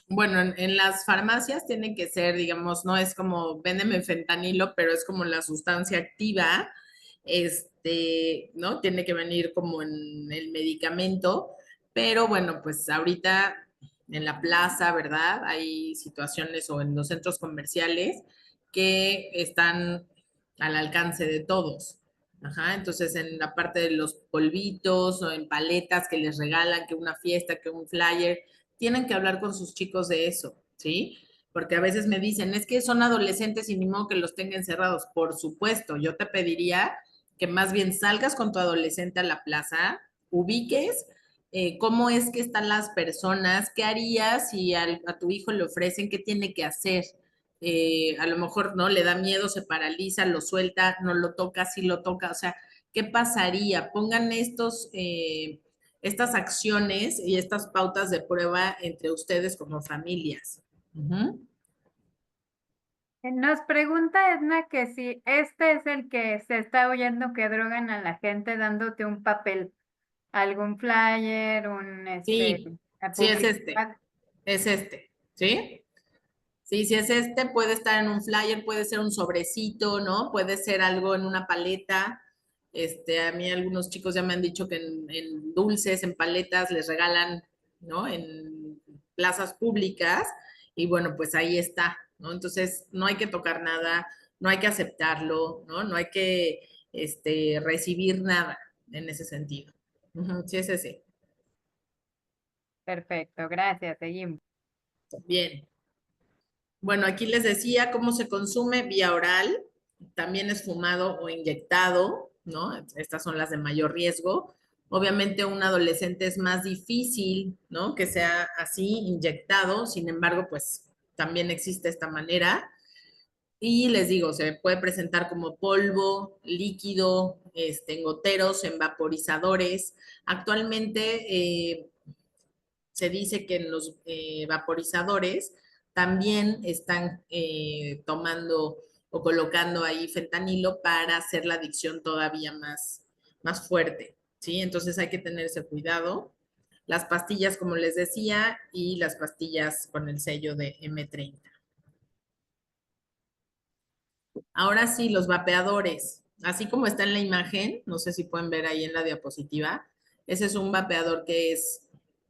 Bueno, en las farmacias tiene que ser, digamos, no es como véndeme fentanilo, pero es como la sustancia activa, ¿no? Tiene que venir como en el medicamento, pero bueno, pues ahorita en la plaza, ¿verdad? Hay situaciones o en los centros comerciales que están al alcance de todos. Ajá, entonces en la parte de los polvitos o en paletas que les regalan, que una fiesta, que un flyer, tienen que hablar con sus chicos de eso, ¿sí? Porque a veces me dicen, es que son adolescentes y ni modo que los tengan encerrados. Por supuesto, yo te pediría que más bien salgas con tu adolescente a la plaza, ubiques cómo es que están las personas, qué harías si a tu hijo le ofrecen, qué tiene que hacer. A lo mejor no le da miedo, se paraliza, lo suelta, no lo toca, sí lo toca, o sea, ¿qué pasaría? Pongan estas acciones y estas pautas de prueba entre ustedes como familias. Nos pregunta Edna que si este es el que se está oyendo que drogan a la gente dándote un papel, algún flyer, Sí, la sí publicidad. es este, ¿sí? Sí, si es puede estar en un flyer, puede ser un sobrecito, ¿no? Puede ser algo en una paleta. A mí algunos chicos ya me han dicho que en dulces, en paletas, les regalan, ¿no? En plazas públicas. Y bueno, pues ahí está, ¿no? Entonces, no hay que tocar nada, no hay que aceptarlo, ¿no? No hay que recibir nada en ese sentido. Sí, es ese. Perfecto, gracias, seguimos. Bien. Bueno, aquí les decía cómo se consume vía oral, también es fumado o inyectado, ¿no? Estas son las de mayor riesgo. Obviamente un adolescente es más difícil, ¿no? Que sea así, inyectado, sin embargo, pues también existe esta manera. Y les digo, se puede presentar como polvo, líquido, en goteros, en vaporizadores. Actualmente se dice que en los vaporizadores también están tomando o colocando ahí fentanilo para hacer la adicción todavía más fuerte, ¿sí? Entonces hay que tener ese cuidado. Las pastillas, como les decía, y las pastillas con el sello de M30. Ahora sí, los vapeadores. Así como está en la imagen, no sé si pueden ver ahí en la diapositiva, ese es un vapeador que es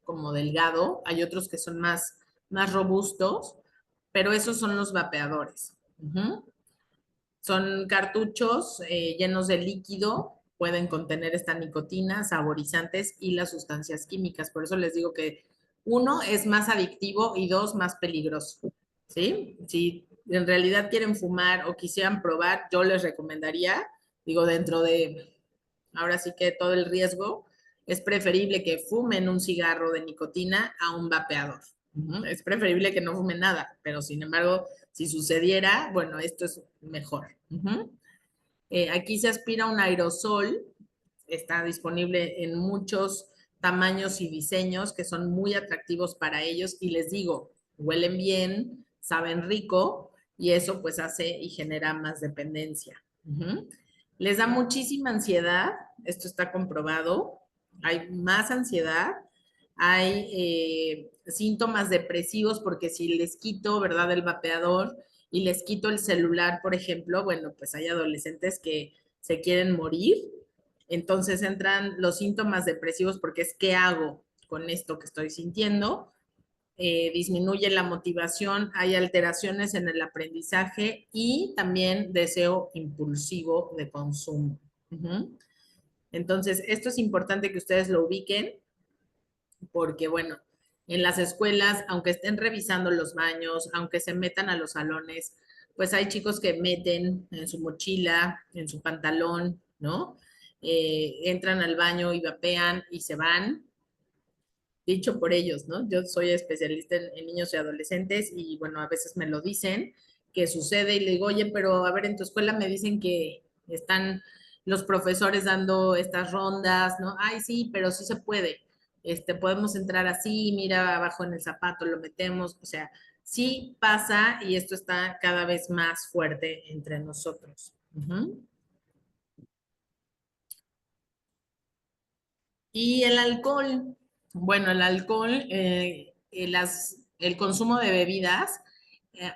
como delgado. Hay otros que son más robustos, pero esos son los vapeadores. Son cartuchos llenos de líquido, pueden contener esta nicotina, saborizantes y las sustancias químicas. Por eso les digo que uno es más adictivo y dos más peligroso, ¿sí? Si en realidad quieren fumar o quisieran probar, yo les recomendaría, digo, dentro de, ahora sí que todo el riesgo, es preferible que fumen un cigarro de nicotina a un vapeador. Es preferible que no fumen nada, pero sin embargo, si sucediera, bueno, esto es mejor. Aquí se aspira un aerosol, está disponible en muchos tamaños y diseños que son muy atractivos para ellos y les digo, huelen bien, saben rico y eso pues hace y genera más dependencia. Les da muchísima ansiedad, esto está comprobado, hay más ansiedad, hay síntomas depresivos porque si les quito, ¿verdad?, el vapeador y les quito el celular, por ejemplo, bueno, pues hay adolescentes que se quieren morir, entonces entran los síntomas depresivos porque es ¿qué hago con esto que estoy sintiendo? Disminuye la motivación, hay alteraciones en el aprendizaje y también deseo impulsivo de consumo. Entonces, esto es importante que ustedes lo ubiquen porque, bueno, en las escuelas, aunque estén revisando los baños, aunque se metan a los salones, pues hay chicos que meten en su mochila, en su pantalón, ¿no? Entran al baño y vapean y se van, dicho por ellos, ¿no? Yo soy especialista en niños y adolescentes y bueno, a veces me lo dicen, que sucede y le digo, oye, pero a ver, en tu escuela me dicen que están los profesores dando estas rondas, ¿no? Ay, sí, pero sí se puede. Podemos entrar así, mira abajo en el zapato, lo metemos, o sea, sí pasa y esto está cada vez más fuerte entre nosotros. Y el alcohol, bueno, el alcohol, el consumo de bebidas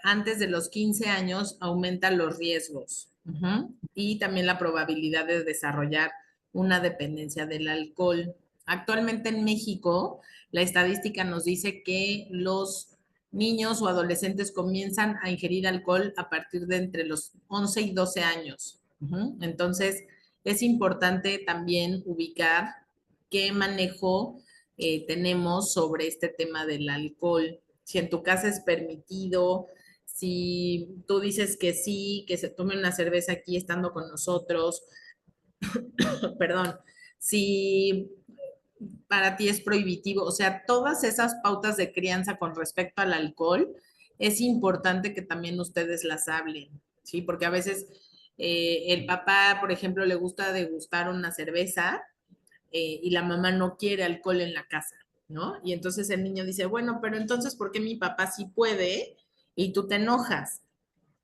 antes de los 15 años aumenta los riesgos y también la probabilidad de desarrollar una dependencia del alcohol. Actualmente en México, la estadística nos dice que los niños o adolescentes comienzan a ingerir alcohol a partir de entre los 11 y 12 años. Entonces, es importante también ubicar qué manejo tenemos sobre este tema del alcohol. Si en tu casa es permitido, si tú dices que sí, que se tome una cerveza aquí estando con nosotros, perdón, si para ti es prohibitivo, o sea, todas esas pautas de crianza con respecto al alcohol, es importante que también ustedes las hablen, ¿sí? Porque a veces el papá, por ejemplo, le gusta degustar una cerveza y la mamá no quiere alcohol en la casa, ¿no? Y entonces el niño dice, bueno, pero entonces, ¿por qué mi papá sí puede y tú te enojas?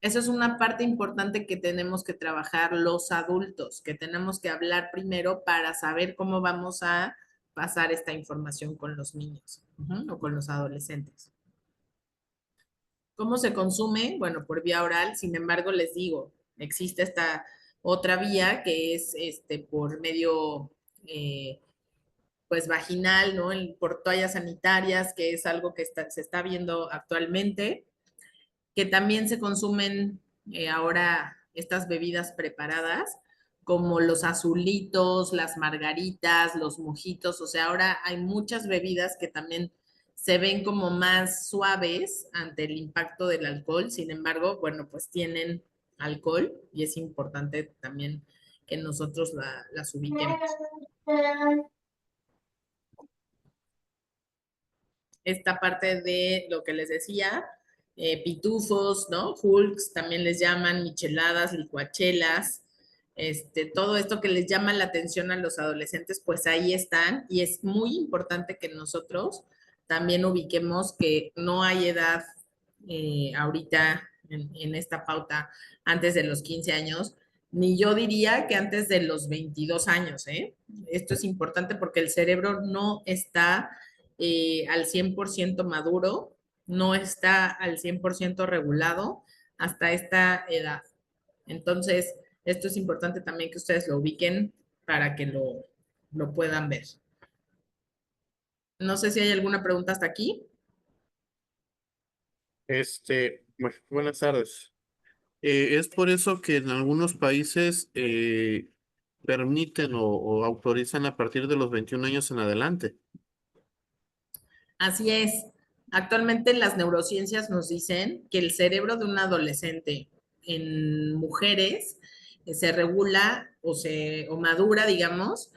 Eso es una parte importante que tenemos que trabajar los adultos, que tenemos que hablar primero para saber cómo vamos a pasar esta información con los niños o con los adolescentes. ¿Cómo se consume? Bueno, por vía oral, sin embargo, les digo, existe esta otra vía que es por medio pues vaginal, ¿no? Por toallas sanitarias, que es algo que se está viendo actualmente, que también se consumen ahora estas bebidas preparadas, como los azulitos, las margaritas, los mojitos, o sea, ahora hay muchas bebidas que también se ven como más suaves ante el impacto del alcohol. Sin embargo, bueno, pues tienen alcohol y es importante también que nosotros las ubiquemos. Esta parte de lo que les decía, pitufos, ¿no? Hulks también les llaman, micheladas, licuachelas, todo esto que les llama la atención a los adolescentes, pues ahí están y es muy importante que nosotros también ubiquemos que no hay edad ahorita en esta pauta antes de los 15 años, ni yo diría que antes de los 22 años, ¿eh? Esto es importante porque el cerebro no está al 100% maduro, no está al 100% regulado hasta esta edad. Entonces, esto es importante también que ustedes lo ubiquen para que lo puedan ver. No sé si hay alguna pregunta hasta aquí. Buenas tardes. Es por eso que en algunos países permiten o autorizan a partir de los 21 años en adelante. Así es. Actualmente las neurociencias nos dicen que el cerebro de un adolescente en mujeres se regula o madura, digamos,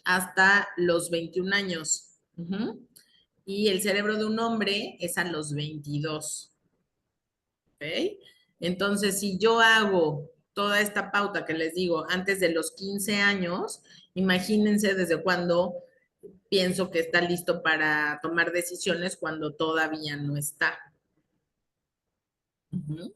hasta los 21 años. Y el cerebro de un hombre es a los 22. ¿Ok? Entonces, si yo hago toda esta pauta que les digo antes de los 15 años, imagínense desde cuándo pienso que está listo para tomar decisiones cuando todavía no está. Muchas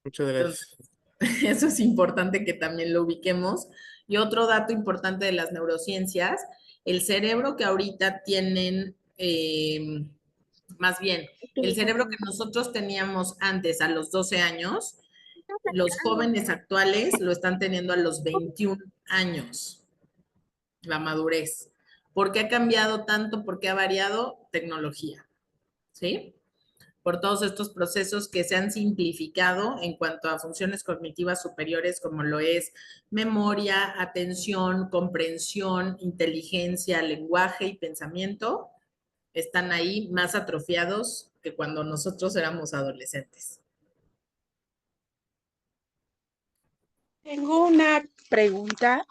Entonces, gracias. eso es importante que también lo ubiquemos. Y otro dato importante de las neurociencias, el cerebro que ahorita tienen, más bien, el cerebro que nosotros teníamos antes a los 12 años, los jóvenes actuales lo están teniendo a los 21 años, la madurez. ¿Por qué ha cambiado tanto? ¿Por qué ha variado? Tecnología, ¿sí? Por todos estos procesos que se han simplificado en cuanto a funciones cognitivas superiores como lo es memoria, atención, comprensión, inteligencia, lenguaje y pensamiento, están ahí más atrofiados que cuando nosotros éramos adolescentes. Tengo una pregunta.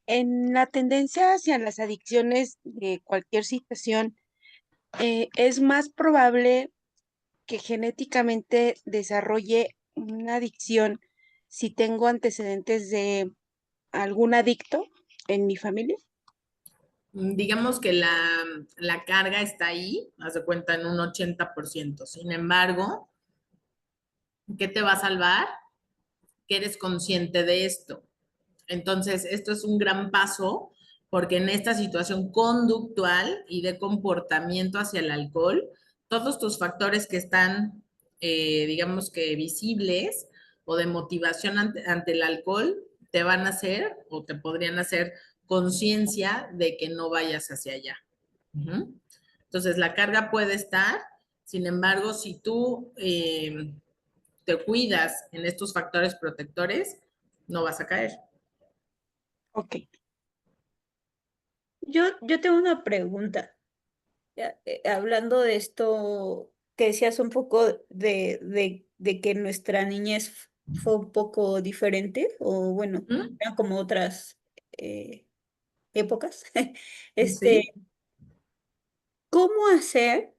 En la tendencia hacia las adicciones de cualquier situación, es más probable que genéticamente desarrolle una adicción si tengo antecedentes de algún adicto en mi familia. Digamos que la carga está ahí, haz de cuenta, en un 80%. Sin embargo, ¿qué te va a salvar? Que eres consciente de esto. Entonces, esto es un gran paso porque en esta situación conductual y de comportamiento hacia el alcohol, todos tus factores que están, digamos que visibles o de motivación ante el alcohol, te van a hacer o te podrían hacer conciencia de que no vayas hacia allá. Entonces, la carga puede estar, sin embargo, si tú te cuidas en estos factores protectores, no vas a caer. Ok. Yo tengo una pregunta. Hablando de esto que decías un poco de que nuestra niñez fue un poco diferente, o bueno, ¿Mm? eran como otras épocas. Este, ¿Sí? ¿Cómo hacer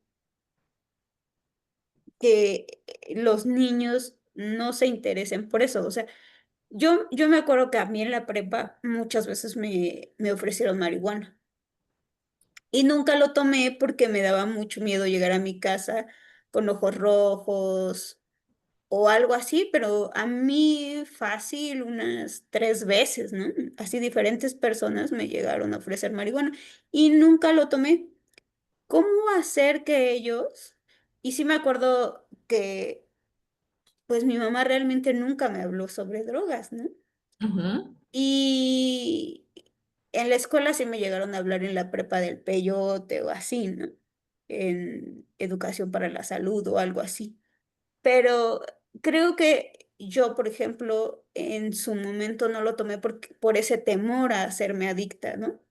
que los niños no se interesen por eso? O sea, yo me acuerdo que a mí en la prepa muchas veces me ofrecieron marihuana. Y nunca lo tomé porque me daba mucho miedo llegar a mi casa con ojos rojos o algo así, pero a mí fácil unas 3 veces, ¿no? Así diferentes personas me llegaron a ofrecer marihuana y nunca lo tomé. ¿Cómo hacer que ellos? Y sí me acuerdo que pues mi mamá realmente nunca me habló sobre drogas, ¿no? Ujú. Y en la escuela sí me llegaron a hablar en la prepa del peyote o así, ¿no? En educación para la salud o algo así. Pero creo que yo, por ejemplo, en su momento no lo tomé por ese temor a hacerme adicta, ¿no?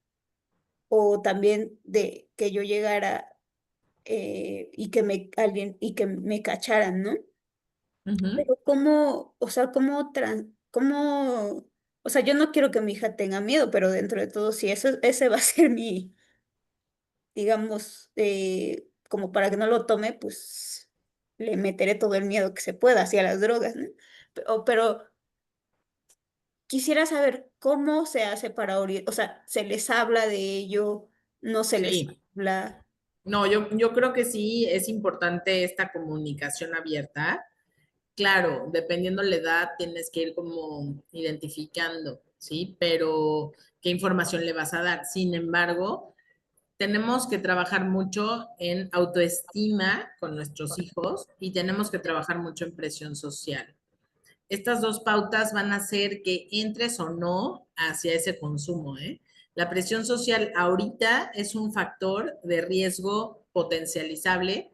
O también de que yo llegara y que me cacharan, ¿no? Ujú. Pero cómo, o sea, o sea, yo no quiero que mi hija tenga miedo, pero dentro de todo, si ese va a ser digamos, como para que no lo tome, pues le meteré todo el miedo que se pueda hacia las drogas, ¿no? Pero quisiera saber cómo se hace para orientar, o sea, ¿se les habla de ello? ¿No se les Sí. habla? No, yo creo que sí es importante esta comunicación abierta. Claro, dependiendo la edad, tienes que ir como identificando, ¿sí? Pero, ¿qué información le vas a dar? Sin embargo, tenemos que trabajar mucho en autoestima con nuestros hijos y tenemos que trabajar mucho en presión social. Estas dos pautas van a hacer que entres o no hacia ese consumo, ¿eh? La presión social ahorita es un factor de riesgo potencializable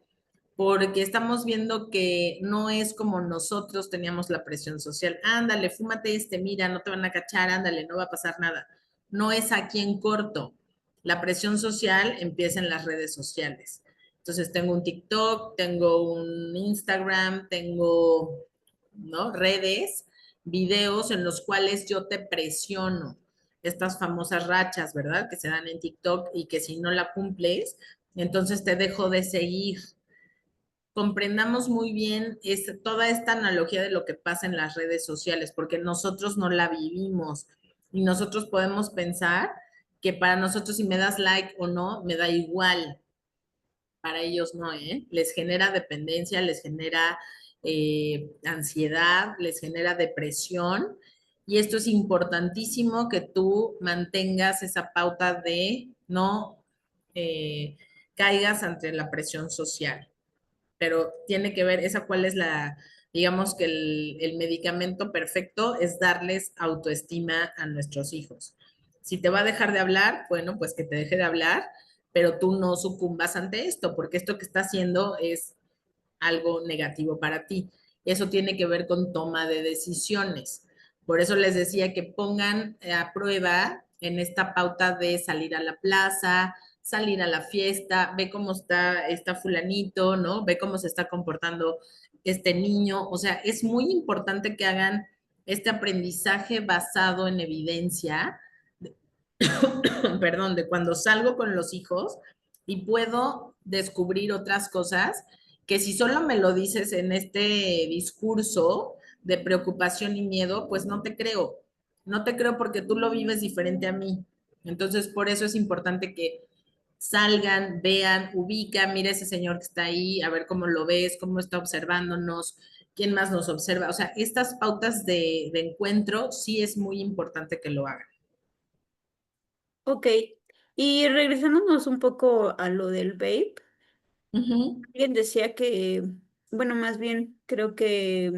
porque estamos viendo que no es como nosotros teníamos la presión social. Ándale, fúmate mira, no te van a cachar, ándale, no va a pasar nada. No es aquí en corto. La presión social empieza en las redes sociales. Entonces tengo un TikTok, tengo un Instagram, tengo, ¿no? Redes, videos en los cuales yo te presiono. Estas famosas rachas, ¿verdad? Que se dan en TikTok y que si no la cumples, entonces te dejo de seguir. Comprendamos muy bien toda esta analogía de lo que pasa en las redes sociales, porque nosotros no la vivimos y nosotros podemos pensar que para nosotros si me das like o no, me da igual. Para ellos no, ¿eh? Les genera dependencia, les genera ansiedad, les genera depresión. Y esto es importantísimo que tú mantengas esa pauta de no caigas ante la presión social, pero tiene que ver esa cuál es digamos que el medicamento perfecto es darles autoestima a nuestros hijos. Si te va a dejar de hablar, bueno, pues que te deje de hablar, pero tú no sucumbas ante esto, porque esto que está haciendo es algo negativo para ti. Eso tiene que ver con toma de decisiones. Por eso les decía que pongan a prueba en esta pauta de salir a la plaza, salir a la fiesta, ve cómo está fulanito, ¿no? Ve cómo se está comportando este niño. O sea, es muy importante que hagan este aprendizaje basado en evidencia, perdón, de cuando salgo con los hijos y puedo descubrir otras cosas que si solo me lo dices en este discurso de preocupación y miedo, pues no te creo. No te creo porque tú lo vives diferente a mí. Entonces, por eso es importante que salgan, vean, ubican, mira ese señor que está ahí, a ver cómo lo ves, cómo está observándonos, quién más nos observa. O sea, estas pautas de encuentro sí es muy importante que lo hagan. Ok, y regresándonos un poco a lo del vape, Uh -huh. alguien decía que, bueno, más bien creo que,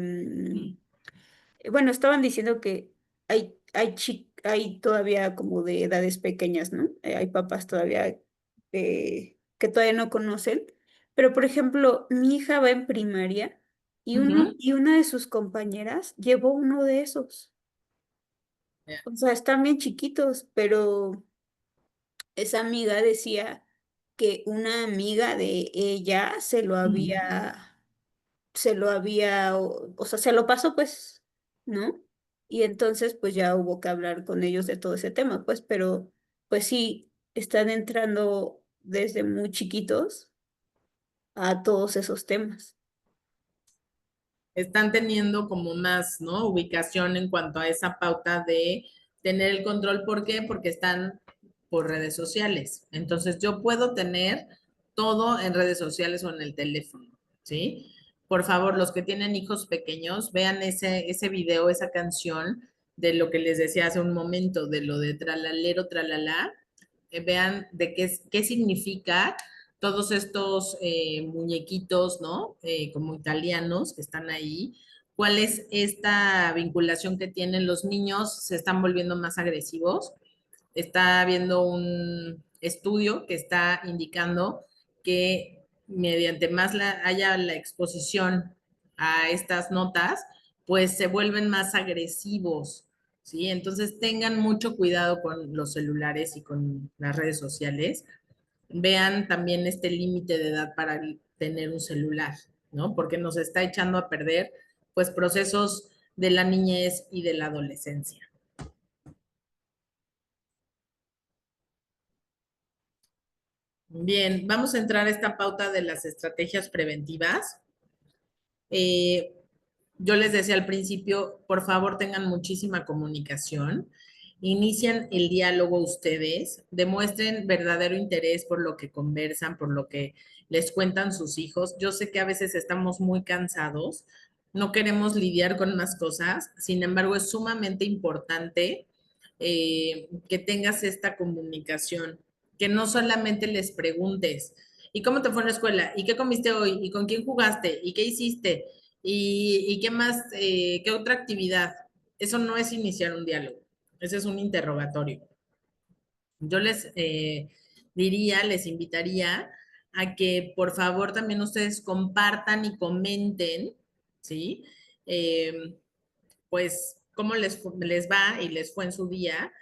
bueno, estaban diciendo que hay todavía como de edades pequeñas, ¿no? Hay papás todavía que todavía no conocen, pero por ejemplo, mi hija va en primaria y, Uh -huh. y una de sus compañeras llevó uno de esos. Yeah. O sea, están bien chiquitos, pero esa amiga decía que una amiga de ella o sea, se lo pasó, pues, ¿no? Y entonces, pues ya hubo que hablar con ellos de todo ese tema, pues, pero, pues sí, están entrando desde muy chiquitos a todos esos temas. Están teniendo como más, ¿no? Ubicación en cuanto a esa pauta de tener el control. ¿Por qué? Porque están por redes sociales. Entonces yo puedo tener todo en redes sociales o en el teléfono, ¿sí? Por favor, los que tienen hijos pequeños, vean ese video, esa canción de lo que les decía hace un momento, de lo de tralalero, tralala, vean de qué significa todos estos muñequitos, ¿no? Como italianos que están ahí. ¿Cuál es esta vinculación que tienen los niños? Se están volviendo más agresivos. Está habiendo un estudio que está indicando que mediante más haya la exposición a estas notas, pues se vuelven más agresivos, ¿sí? Entonces tengan mucho cuidado con los celulares y con las redes sociales. vean también este límite de edad para tener un celular, ¿no? Porque nos está echando a perder, pues, procesos de la niñez y de la adolescencia. Bien, vamos a entrar a esta pauta de las estrategias preventivas. Yo les decía al principio, por favor tengan muchísima comunicación, inicien el diálogo ustedes, demuestren verdadero interés por lo que conversan, por lo que les cuentan sus hijos. Yo sé que a veces estamos muy cansados, no queremos lidiar con más cosas, sin embargo es sumamente importante que tengas esta comunicación, que no solamente les preguntes, ¿y cómo te fue en la escuela? ¿Y qué comiste hoy? ¿Y con quién jugaste? ¿Y qué hiciste? ¿Y qué más, qué otra actividad? Eso no es iniciar un diálogo, ese es un interrogatorio. Yo les diría, les invitaría a que por favor también ustedes compartan y comenten, ¿sí? Pues cómo les va y les fue en su día,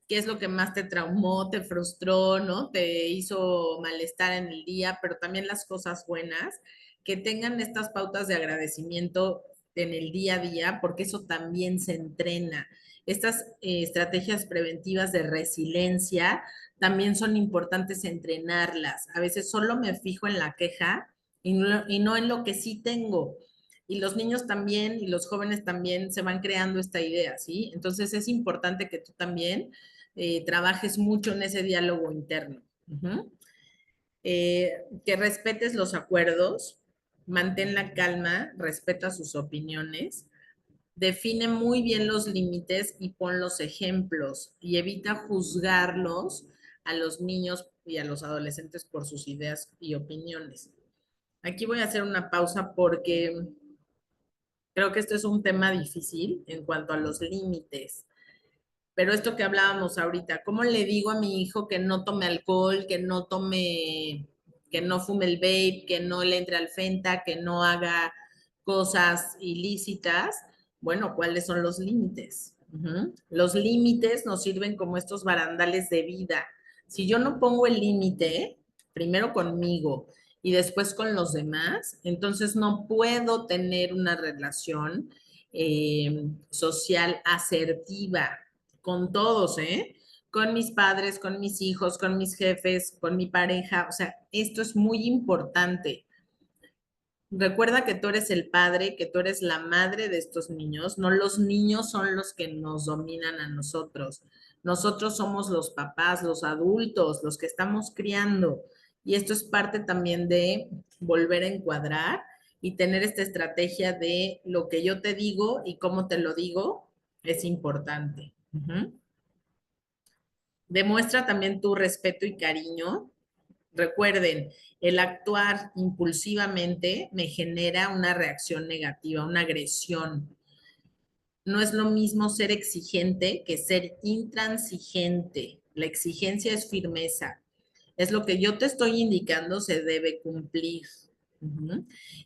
qué es lo que más te traumó, te frustró, ¿no? Te hizo malestar en el día, pero también las cosas buenas, que tengan estas pautas de agradecimiento en el día a día, porque eso también se entrena. Estas estrategias preventivas de resiliencia también son importantes entrenarlas. A veces solo me fijo en la queja y no en lo que sí tengo. Y los niños también y los jóvenes también se van creando esta idea, ¿sí? Entonces es importante que tú también trabajes mucho en ese diálogo interno. Que respetes los acuerdos, mantén la calma, respeta sus opiniones, define muy bien los límites y pon los ejemplos y evita juzgarlos a los niños y a los adolescentes por sus ideas y opiniones. Aquí voy a hacer una pausa porque creo que esto es un tema difícil en cuanto a los límites. Pero esto que hablábamos ahorita, ¿cómo le digo a mi hijo que no tome alcohol, que no tome, que no fume el vape, que no le entre al Fenta, que no haga cosas ilícitas? Bueno, ¿cuáles son los límites? Los límites nos sirven como estos barandales de vida. Si yo no pongo el límite, primero conmigo y después con los demás, entonces no puedo tener una relación social asertiva con todos, ¿eh? Con mis padres, con mis hijos, con mis jefes, con mi pareja. O sea, esto es muy importante. Recuerda que tú eres el padre, que tú eres la madre de estos niños. No, los niños son los que nos dominan a nosotros. Nosotros somos los papás, los adultos, los que estamos criando. Y esto es parte también de volver a encuadrar y tener esta estrategia de lo que yo te digo y cómo te lo digo es importante. Demuestra también tu respeto y cariño. Recuerden, el actuar impulsivamente me genera una reacción negativa, una agresión. No es lo mismo ser exigente que ser intransigente. La exigencia es firmeza. Es lo que yo te estoy indicando, se debe cumplir.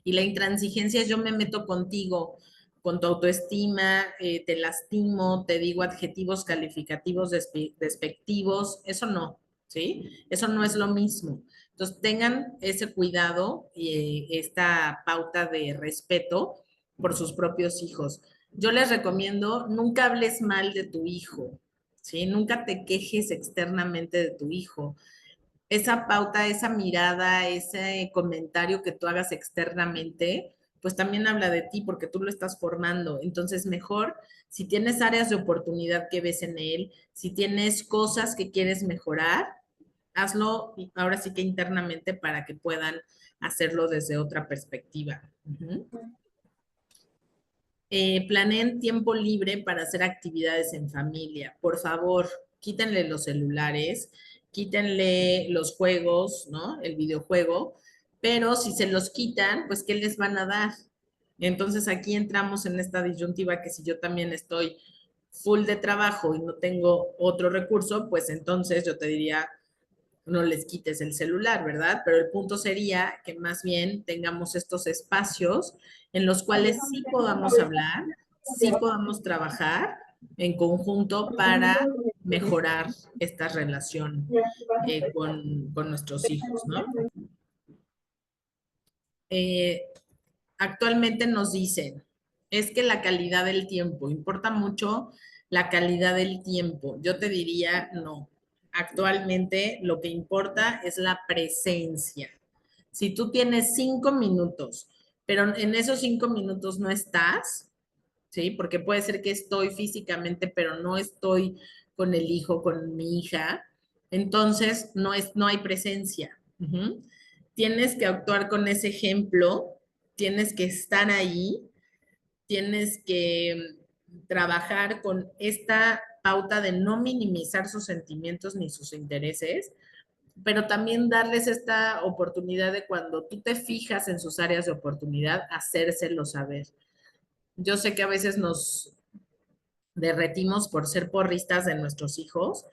Y la intransigencia es yo me meto contigo, con tu autoestima, te lastimo, te digo adjetivos calificativos despectivos, eso no, ¿sí? Eso no es lo mismo. Entonces tengan ese cuidado y esta pauta de respeto por sus propios hijos. Yo les recomiendo, nunca hables mal de tu hijo, ¿sí? Nunca te quejes externamente de tu hijo. Esa pauta, esa mirada, ese comentario que tú hagas externamente, pues también habla de ti porque tú lo estás formando. Entonces, mejor si tienes áreas de oportunidad que ves en él, si tienes cosas que quieres mejorar, hazlo ahora sí que internamente para que puedan hacerlo desde otra perspectiva. Planeen tiempo libre para hacer actividades en familia. Por favor, quítenle los celulares, quítenle los juegos, ¿no? El videojuego, pero si se los quitan, pues ¿qué les van a dar? Entonces aquí entramos en esta disyuntiva que si yo también estoy full de trabajo y no tengo otro recurso, pues entonces yo te diría, no les quites el celular, ¿verdad? Pero el punto sería que más bien tengamos estos espacios en los cuales sí podamos hablar, sí podamos trabajar en conjunto para mejorar esta relación con nuestros hijos, ¿no? Actualmente nos dicen, es que la calidad del tiempo, importa mucho la calidad del tiempo. Yo te diría, no. Actualmente lo que importa es la presencia. Si tú tienes 5 minutos, pero en esos 5 minutos no estás, ¿sí? Porque puede ser que estoy físicamente, pero no estoy con el hijo, con mi hija, entonces no hay presencia. Ujú. Tienes que actuar con ese ejemplo, tienes que estar ahí, tienes que trabajar con esta pauta de no minimizar sus sentimientos ni sus intereses, pero también darles esta oportunidad de cuando tú te fijas en sus áreas de oportunidad, hacérselo saber. Yo sé que a veces nos derretimos por ser porristas de nuestros hijos,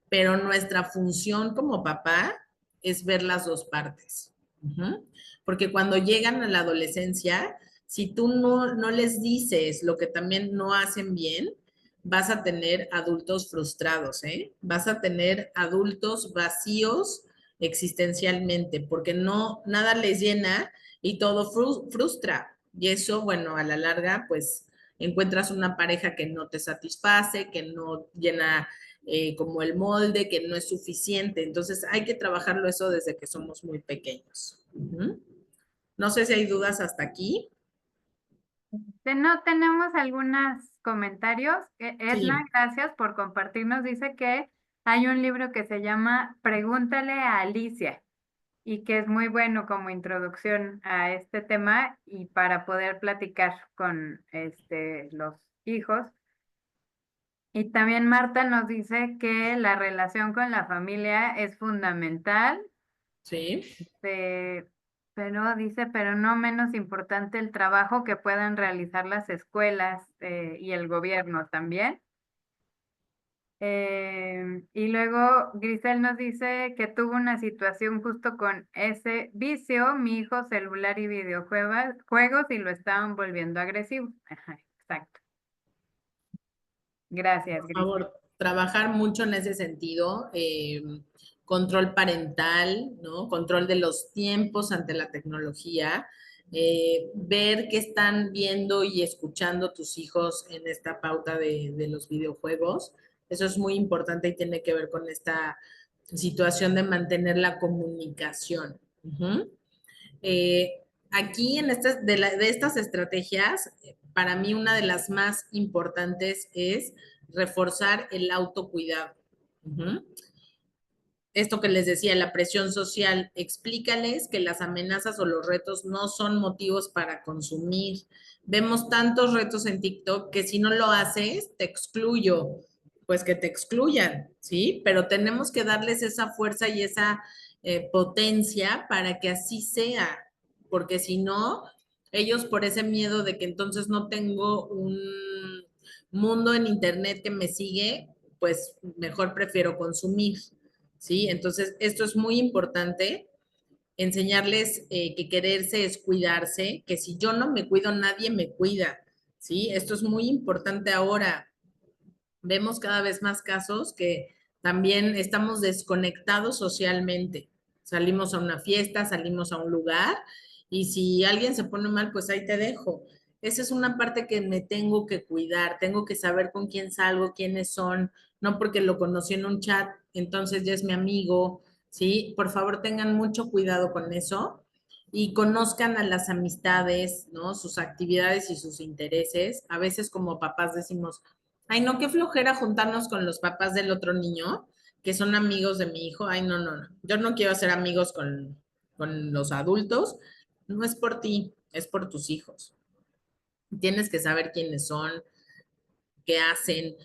pero nuestra función como papá es ver las dos partes. Ujú. Porque cuando llegan a la adolescencia, si tú no les dices lo que también no hacen bien, vas a tener adultos frustrados, ¿eh? Vas a tener adultos vacíos existencialmente, porque nada les llena y todo frustra. Y eso, bueno, a la larga, pues encuentras una pareja que no te satisface, que no llena como el molde, que no es suficiente. Entonces hay que trabajarlo eso desde que somos muy pequeños. No sé si hay dudas hasta aquí. No tenemos algunos comentarios. Edna, Sí, gracias por compartirnos. Dice que hay un libro que se llama Pregúntale a Alicia y que es muy bueno como introducción a este tema y para poder platicar con los hijos. Y también Marta nos dice que la relación con la familia es fundamental, sí. pero dice, pero no menos importante el trabajo que puedan realizar las escuelas y el gobierno también. Y luego Grisel nos dice que tuvo una situación justo con ese vicio, mi hijo celular y videojuegos y lo estaban volviendo agresivo. Ajá, exacto. Gracias, Por Grisel. favor, trabajar mucho en ese sentido. Control parental, ¿no? Control de los tiempos ante la tecnología. Ver qué están viendo y escuchando tus hijos en esta pauta de los videojuegos. Eso es muy importante y tiene que ver con esta situación de mantener la comunicación. Ujú. Aquí en de estas estrategias, para mí una de las más importantes es reforzar el autocuidado. Ujú. Esto que les decía, la presión social, explícales que las amenazas o los retos no son motivos para consumir. Vemos tantos retos en TikTok que si no lo haces, te excluyo. Pues que te excluyan, ¿sí? Pero tenemos que darles esa fuerza y esa potencia para que así sea, porque si no, ellos por ese miedo de que entonces no tengo un mundo en internet que me sigue, pues mejor prefiero consumir. ¿Sí? Entonces, esto es muy importante, enseñarles que quererse es cuidarse, que si yo no me cuido, nadie me cuida, ¿sí? Esto es muy importante ahora. Vemos cada vez más casos que también estamos desconectados socialmente. Salimos a una fiesta, salimos a un lugar y si alguien se pone mal, pues ahí te dejo. Esa es una parte que me tengo que cuidar, tengo que saber con quién salgo, quiénes son, no porque lo conocí en un chat, entonces ya es mi amigo, ¿sí? Por favor, tengan mucho cuidado con eso y conozcan a las amistades, ¿no? Sus actividades y sus intereses. A veces como papás decimos, ay, no, qué flojera juntarnos con los papás del otro niño, que son amigos de mi hijo. Ay, no, no, no. Yo no quiero ser amigos con los adultos. No es por ti, es por tus hijos. Tienes que saber quiénes son, qué hacen,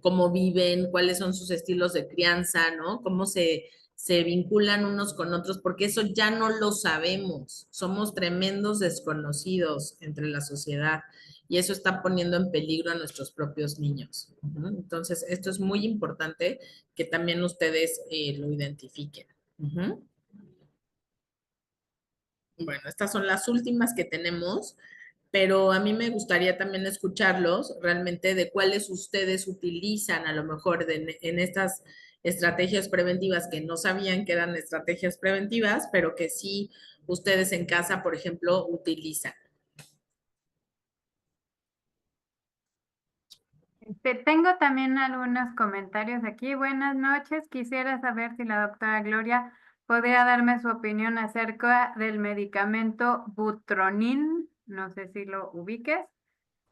cómo viven, cuáles son sus estilos de crianza, ¿no? Cómo se vinculan unos con otros, porque eso ya no lo sabemos. Somos tremendos desconocidos entre la sociedad y eso está poniendo en peligro a nuestros propios niños. Ujú. Entonces, esto es muy importante que también ustedes lo identifiquen. Ujú. Bueno, estas son las últimas que tenemos. pero a mí me gustaría también escucharlos realmente de cuáles ustedes utilizan a lo mejor en estas estrategias preventivas que no sabían que eran estrategias preventivas, pero que sí ustedes en casa, por ejemplo, utilizan. Tengo también algunos comentarios aquí. Buenas noches. Quisiera saber si la doctora Gloria podría darme su opinión acerca del medicamento Butronin. No sé si lo ubiques.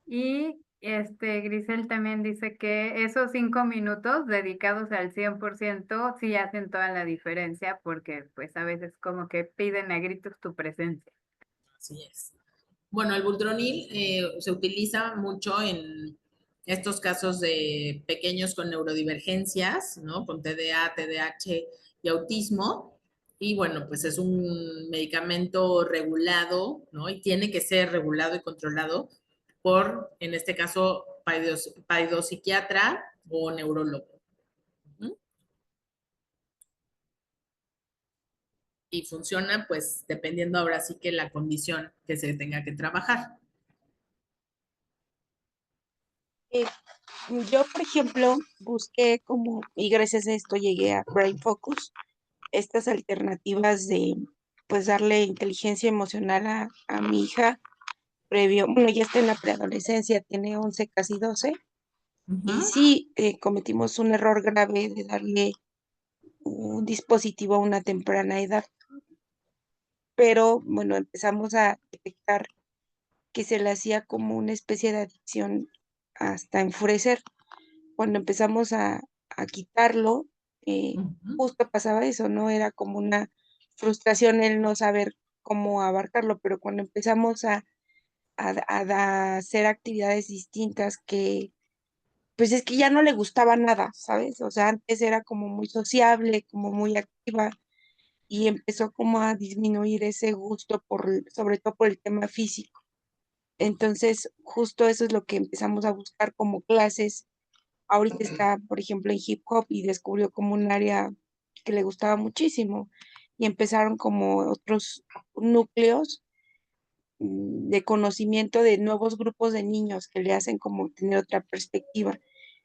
Y Grisel también dice que esos 5 minutos dedicados al 100% sí hacen toda la diferencia porque pues a veces como que piden a gritos tu presencia. Así es. Bueno, el Buldronil se utiliza mucho en estos casos de pequeños con neurodivergencias, ¿no? Con TDA, TDAH y autismo. Y bueno, pues es un medicamento regulado, ¿no? Y tiene que ser regulado y controlado por, en este caso, paidopsiquiatra o neurólogo. ¿Mm? Y funciona, pues, dependiendo ahora sí que la condición que se tenga que trabajar. Eh, yo, por ejemplo, busqué como, y gracias a esto llegué a Brain Focus, estas alternativas de, pues, darle inteligencia emocional a mi hija previo, bueno, ya está en la preadolescencia, tiene 11, casi 12, y sí, cometimos un error grave de darle un dispositivo a una temprana edad, pero bueno, empezamos a detectar que se le hacía como una especie de adicción hasta enfurecer. Cuando empezamos a quitarlo, justo pasaba eso, ¿no? Era como una frustración el no saber cómo abarcarlo, pero cuando empezamos a hacer actividades distintas que, pues es que ya no le gustaba nada, ¿sabes? O sea, antes era como muy sociable, como muy activa, y empezó como a disminuir ese gusto sobre todo por el tema físico. Entonces, justo eso es lo que empezamos a buscar como clases. Ahorita está, por ejemplo, en hip hop y descubrió como un área que le gustaba muchísimo. Y empezaron como otros núcleos de conocimiento de nuevos grupos de niños que le hacen como tener otra perspectiva.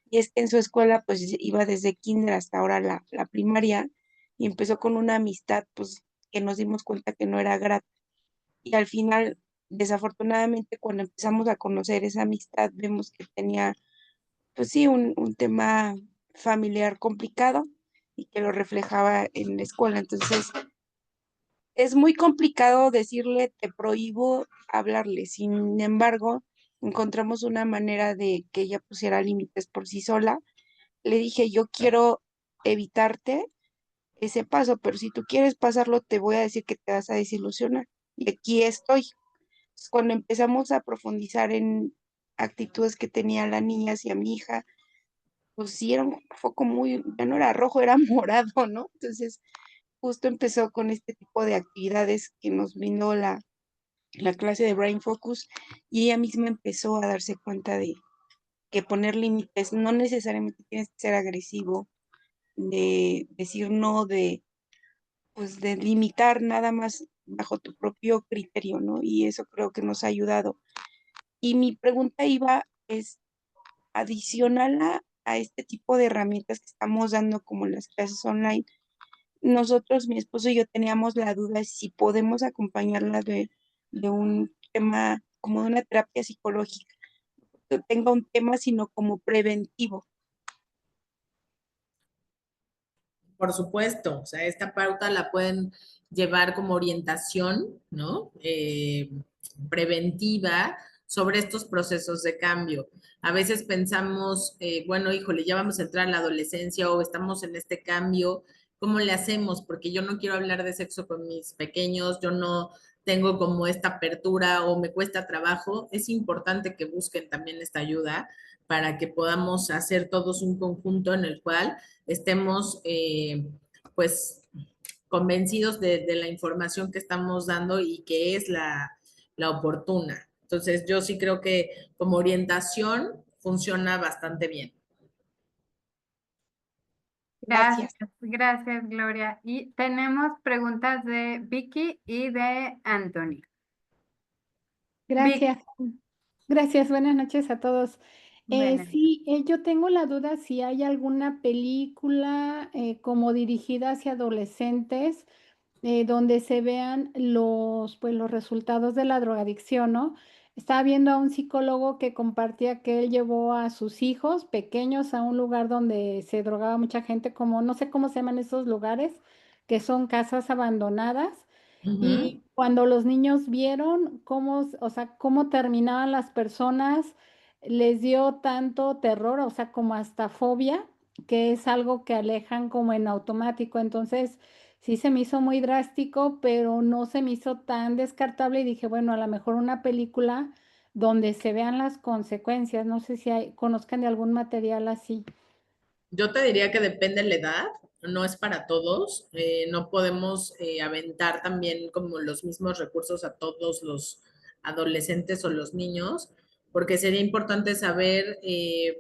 Y es que en su escuela pues iba desde kinder hasta ahora la primaria y empezó con una amistad pues que nos dimos cuenta que no era grata. Y al final, desafortunadamente, cuando empezamos a conocer esa amistad, vemos que tenía pues sí, un tema familiar complicado y que lo reflejaba en la escuela. Entonces, es muy complicado decirle, te prohíbo hablarle. Sin embargo, encontramos una manera de que ella pusiera límites por sí sola. Le dije, yo quiero evitarte ese paso, pero si tú quieres pasarlo, te voy a decir que te vas a desilusionar. Y aquí estoy. Cuando empezamos a profundizar en actitudes que tenía la niña hacia mi hija, pues sí, era un foco muy, ya no era rojo, era morado, ¿no? Entonces, justo empezó con este tipo de actividades que nos brindó la clase de Brain Focus y ella misma empezó a darse cuenta de que poner límites no necesariamente tienes que ser agresivo, de decir no, pues de limitar nada más bajo tu propio criterio, ¿no? Y eso creo que nos ha ayudado. Y mi pregunta iba es, adicional a este tipo de herramientas que estamos dando como las clases online, nosotros, mi esposo y yo teníamos la duda de si podemos acompañarla de un tema, como de una terapia psicológica, que tenga un tema, sino como preventivo. Por supuesto, o sea, esta pauta la pueden llevar como orientación, ¿no? Preventiva sobre estos procesos de cambio. A veces pensamos, bueno, híjole, ya vamos a entrar a la adolescencia o estamos en este cambio, ¿cómo le hacemos? Porque yo no quiero hablar de sexo con mis pequeños, yo no tengo como esta apertura o me cuesta trabajo. Es importante que busquen también esta ayuda para que podamos hacer todos un conjunto en el cual estemos pues convencidos de la información que estamos dando y que es la oportuna. Entonces, yo sí creo que como orientación funciona bastante bien. Gracias, Gracias. gracias, Gloria. Y tenemos preguntas de Vicky y de Anthony. Vic, Gracias. Gracias, buenas noches a todos. bueno, Sí, yo tengo la duda si hay alguna película como dirigida hacia adolescentes donde se vean pues, los resultados de la drogadicción, ¿no? Estaba viendo a un psicólogo que compartía que él llevó a sus hijos pequeños a un lugar donde se drogaba mucha gente, como no sé cómo se llaman esos lugares, que son casas abandonadas. Ujú. Y cuando los niños vieron cómo, o sea, cómo terminaban las personas, les dio tanto terror, o sea, como hasta fobia, que es algo que alejan como en automático. Entonces, sí se me hizo muy drástico, pero no se me hizo tan descartable y dije, bueno, a lo mejor una película donde se vean las consecuencias. No sé si conozcan de algún material así. Yo te diría que depende de la edad, no es para todos, no podemos aventar también como los mismos recursos a todos los adolescentes o los niños, porque sería importante saber,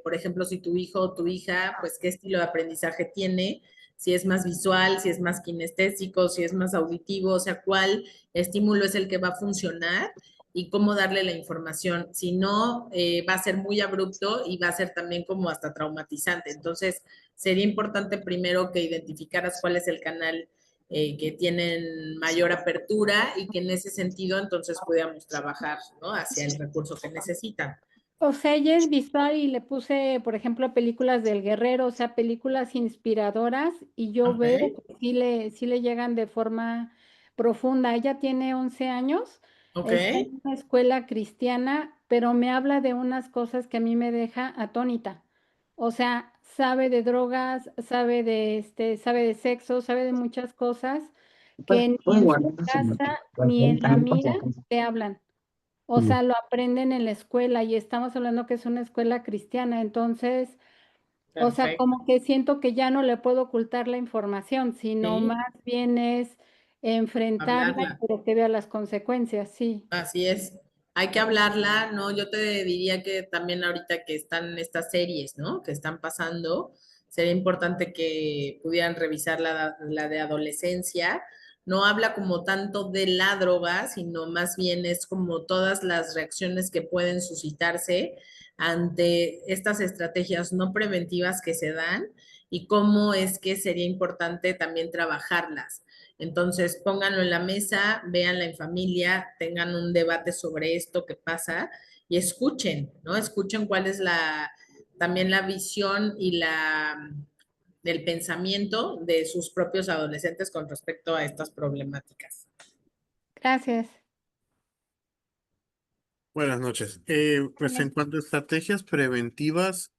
por ejemplo, si tu hijo o tu hija, pues qué estilo de aprendizaje tiene, si es más visual, si es más kinestésico, si es más auditivo, o sea, cuál estímulo es el que va a funcionar y cómo darle la información. Si no, va a ser muy abrupto y va a ser también como hasta traumatizante. Entonces, sería importante primero que identificaras cuál es el canal que tienen mayor apertura y que en ese sentido entonces pudiéramos trabajar, ¿no? Hacia el recurso que necesitan. O sea, ella es visual y le puse, por ejemplo, películas del Guerrero, o sea, películas inspiradoras y yo Ok, veo que sí le llegan de forma profunda. Ella tiene 11 años, ok, está en una escuela cristiana, pero me habla de unas cosas que a mí me deja atónita. O sea, sabe de drogas, sabe de sexo, sabe de muchas cosas que ni en su casa ni en la mía te hablan. O sea, lo aprenden en la escuela y estamos hablando que es una escuela cristiana, entonces, o sea, perfecto. como que siento que ya no le puedo ocultar la información, sino Sí, más bien es enfrentarla, hablarla. pero que vea las consecuencias, sí. Así es. Hay que hablarla, ¿no? Yo te diría que también ahorita que están estas series, ¿no? Que están pasando, sería importante que pudieran revisar la de adolescencia. No habla como tanto de la droga, sino más bien es como todas las reacciones que pueden suscitarse ante estas estrategias no preventivas que se dan y cómo es que sería importante también trabajarlas. Entonces, pónganlo en la mesa, véanla en familia, tengan un debate sobre esto que pasa y escuchen, ¿no? Escuchen cuál es también la visión y del pensamiento de sus propios adolescentes con respecto a estas problemáticas. Gracias. Buenas noches. Pues en cuanto a estrategias preventivas,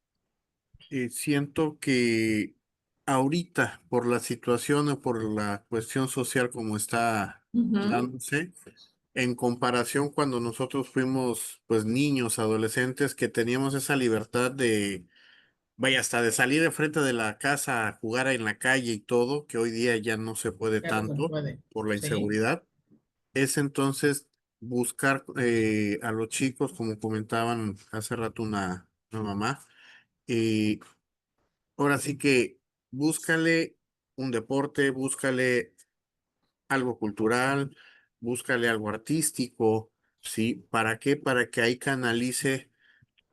siento que ahorita, por la situación o por la cuestión social como está Ujú. dándose, en comparación cuando nosotros fuimos pues niños, adolescentes, que teníamos esa libertad de, vaya, hasta de salir de frente de la casa a jugar en la calle y todo, que hoy día ya no se puede Ya no se tanto puede. por la Sí, inseguridad, es entonces buscar a los chicos, como comentaban hace rato una mamá, eh, ahora sí que búscale un deporte, búscale algo cultural, búscale algo artístico, ¿sí? ¿Para qué? Para que ahí canalice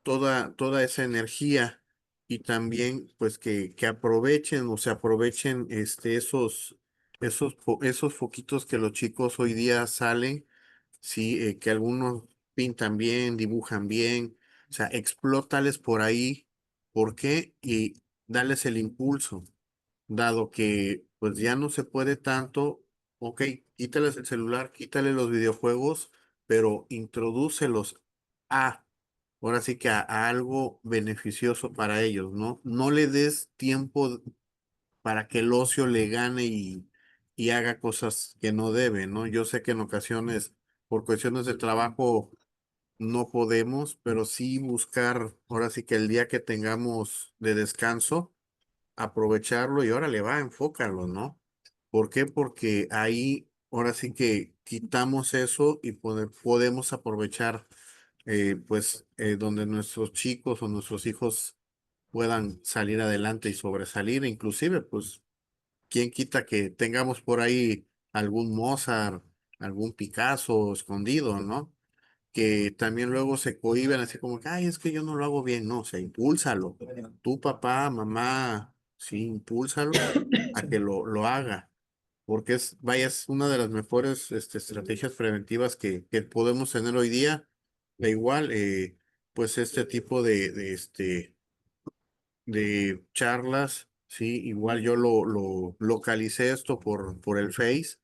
toda esa energía y también pues que aprovechen o se aprovechen esos foquitos que los chicos hoy día salen, sí, que algunos pintan bien, dibujan bien, o sea, explótales por ahí, ¿por qué? Y dales el impulso, dado que pues ya no se puede tanto, ok, quítales el celular, quítale los videojuegos, pero introdúcelos a ahora sí que a algo beneficioso para ellos, ¿no? No le des tiempo para que el ocio le gane y haga cosas que no debe, ¿no? Yo sé que en ocasiones, por cuestiones de trabajo, no podemos, pero sí buscar, ahora sí que el día que tengamos de descanso, aprovecharlo y ahora le va, enfócalo, ¿no? ¿Por qué? Porque ahí, ahora sí que quitamos eso y podemos aprovechar donde nuestros chicos o nuestros hijos puedan salir adelante y sobresalir, inclusive, pues, quién quita que tengamos por ahí algún Mozart, algún Picasso escondido, ¿no? que también luego se cohíben así como que, ay, es que yo no lo hago bien. No, o sea, impúlsalo. Tu papá, mamá, sí, impúlsalo a que lo haga. Porque vaya, es una de las mejores estrategias preventivas que podemos tener hoy día. Da igual, pues este tipo de charlas, sí, igual yo lo localicé esto por el Face,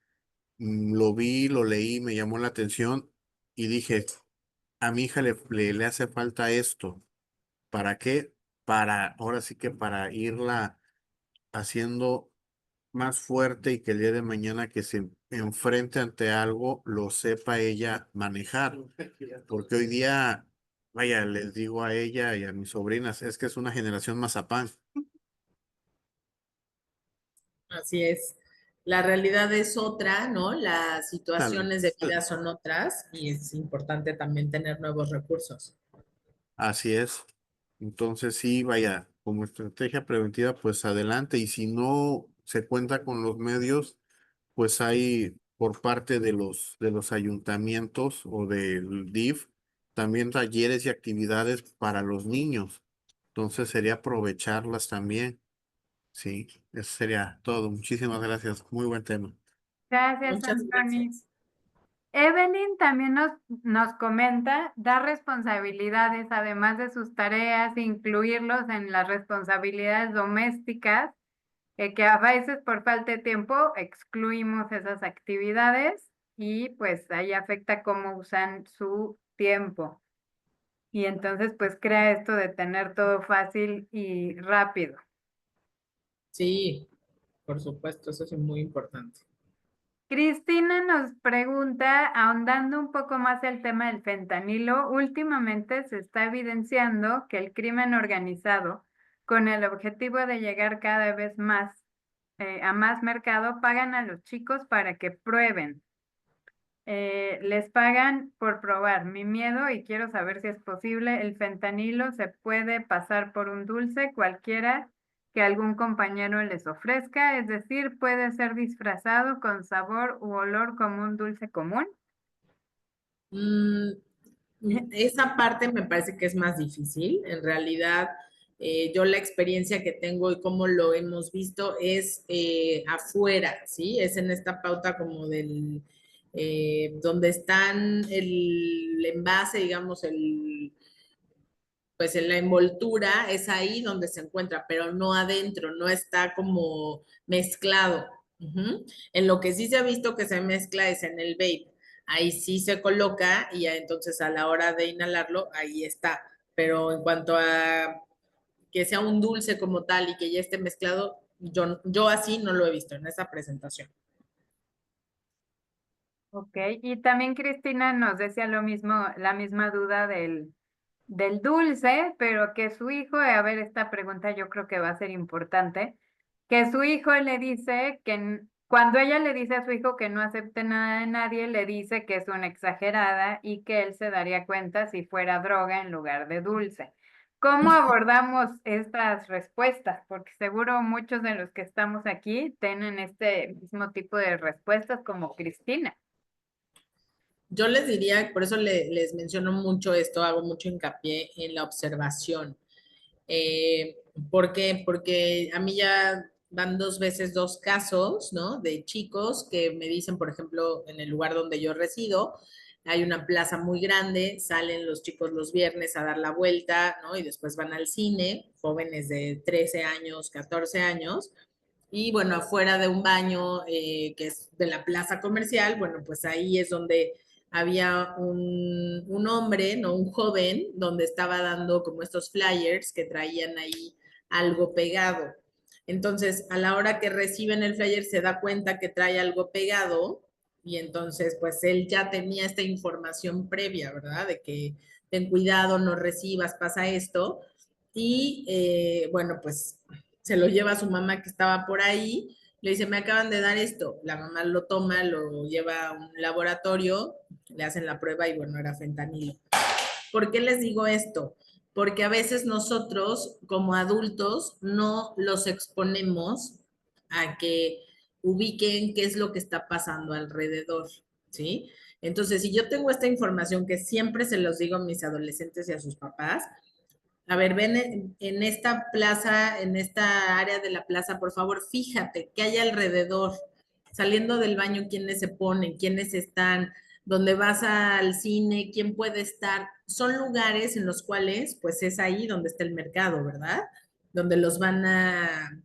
lo vi, lo leí, me llamó la atención y dije, a mi hija le hace falta esto. ¿Para qué? Ahora sí que para irla haciendo más fuerte y que el día de mañana que se enfrente ante algo lo sepa ella manejar. Porque hoy día, vaya, les digo a ella y a mis sobrinas, es que es una generación mazapán. Así es. La realidad es otra, ¿no? Las Tal- situaciones de vida son otras y es importante también tener nuevos recursos. Así es. Entonces sí, vaya, como estrategia preventiva, pues adelante. Y si no se cuenta con los medios, pues hay por parte de los ayuntamientos o del DIF también talleres y actividades para los niños. Entonces sería aprovecharlas también. Sí, eso sería todo. Muchísimas gracias. Muy buen tema. Gracias, Muchas Anthony. gracias. Evelyn también nos comenta dar responsabilidades, además de sus tareas, incluirlos en las responsabilidades domésticas, que a veces por falta de tiempo excluimos esas actividades y pues ahí afecta cómo usan su tiempo. Y entonces pues crea esto de tener todo fácil y rápido. Sí, por supuesto, eso es muy importante. Cristina nos pregunta, ahondando un poco más el tema del fentanilo, últimamente se está evidenciando que el crimen organizado, con el objetivo de llegar cada vez más a más mercado, pagan a los chicos para que prueben. Les pagan por probar. Mi miedo, y quiero saber si es posible, el fentanilo se puede pasar por un dulce cualquiera que algún compañero les ofrezca, es decir, puede ser disfrazado con sabor u olor como un dulce común. Mm, esa parte me parece que es más difícil. En realidad, yo la experiencia que tengo y cómo lo hemos visto es afuera, ¿sí? Es en esta pauta como donde están el envase, digamos, pues en la envoltura, es ahí donde se encuentra, pero no adentro, no está como mezclado. Ujú. En lo que sí se ha visto que se mezcla es en el vape. Ahí sí se coloca y ya entonces a la hora de inhalarlo, ahí está. Pero en cuanto a que sea un dulce como tal y que ya esté mezclado, yo así no lo he visto en esa presentación. Ok, y también Cristina nos decía lo mismo, la misma duda del dulce, pero que su hijo, a ver, esta pregunta yo creo que va a ser importante, que su hijo le dice que cuando ella le dice a su hijo que no acepte nada de nadie, le dice que es una exagerada y que él se daría cuenta si fuera droga en lugar de dulce. ¿Cómo abordamos estas respuestas? Porque seguro muchos de los que estamos aquí tienen este mismo tipo de respuestas como Cristina. Yo les diría, por eso les menciono mucho esto, hago mucho hincapié en la observación. Eh, ¿Por qué? Porque a mí ya van 2 veces 2 casos, ¿no? De chicos que me dicen, por ejemplo, en el lugar donde yo resido, hay una plaza muy grande, salen los chicos los viernes a dar la vuelta, ¿no? Y después van al cine, jóvenes de 13 años, 14 años, y bueno, afuera de un baño que es de la plaza comercial, bueno, pues ahí es donde había un hombre, ¿no? Un joven, donde estaba dando como estos flyers que traían ahí algo pegado. Entonces, a la hora que reciben el flyer, se da cuenta que trae algo pegado y entonces, pues él ya tenía esta información previa, ¿verdad? De que ten cuidado, no recibas, pasa esto. Y bueno, pues se lo lleva a su mamá que estaba por ahí, le dice, me acaban de dar esto. La mamá lo toma, lo lleva a un laboratorio, le hacen la prueba y bueno, era fentanilo. ¿Por qué les digo esto? Porque a veces nosotros como adultos no los exponemos a que ubiquen qué es lo que está pasando alrededor, ¿sí? Entonces, si yo tengo esta información que siempre se los digo a mis adolescentes y a sus papás, a ver, ven en esta plaza, en esta área de la plaza, por favor, fíjate qué hay alrededor. Saliendo del baño, quiénes se ponen, quiénes están, dónde vas al cine, quién puede estar. Son lugares en los cuales, pues es ahí donde está el mercado, ¿verdad? Donde los van a,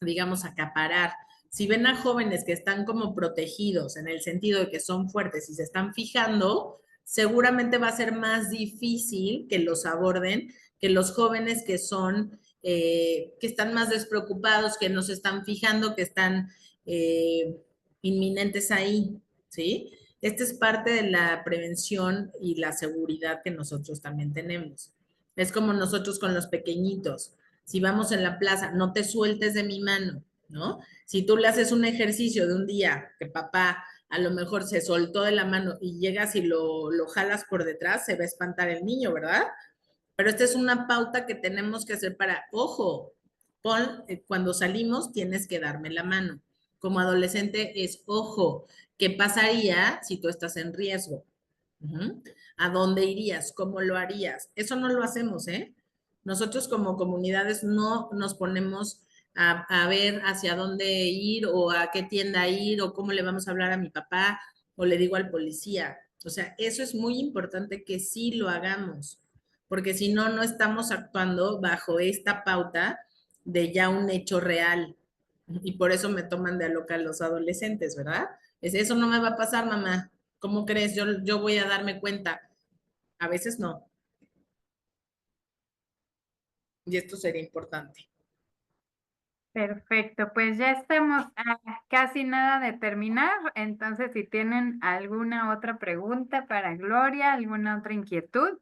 digamos, acaparar. Si ven a jóvenes que están como protegidos en el sentido de que son fuertes y se están fijando, seguramente va a ser más difícil que los aborden que los jóvenes que son, que están más despreocupados, que no se están fijando, que están inminentes ahí, ¿sí? Esta es parte de la prevención y la seguridad que nosotros también tenemos. Es como nosotros con los pequeñitos. Si vamos en la plaza, no te sueltes de mi mano, ¿no? Si tú le haces un ejercicio de un día que papá a lo mejor se soltó de la mano y llegas y lo jalas por detrás, se va a espantar el niño, ¿verdad? Pero esta es una pauta que tenemos que hacer para, ojo, cuando salimos tienes que darme la mano. Como adolescente es, ojo, ¿qué pasaría si tú estás en riesgo? ¿A dónde irías? ¿Cómo lo harías? Eso no lo hacemos, ¿eh? Nosotros como comunidades no nos ponemos a ver hacia dónde ir o a qué tienda ir o cómo le vamos a hablar a mi papá o le digo al policía. O sea, eso es muy importante que sí lo hagamos, porque si no, no estamos actuando bajo esta pauta de ya un hecho real. Y por eso me toman de a loca los adolescentes, ¿verdad? Eso no me va a pasar, mamá. ¿Cómo crees? Yo voy a darme cuenta. A veces no. Y esto sería importante. Perfecto, pues ya estamos a casi nada de terminar, entonces si tienen alguna otra pregunta para Gloria, alguna otra inquietud.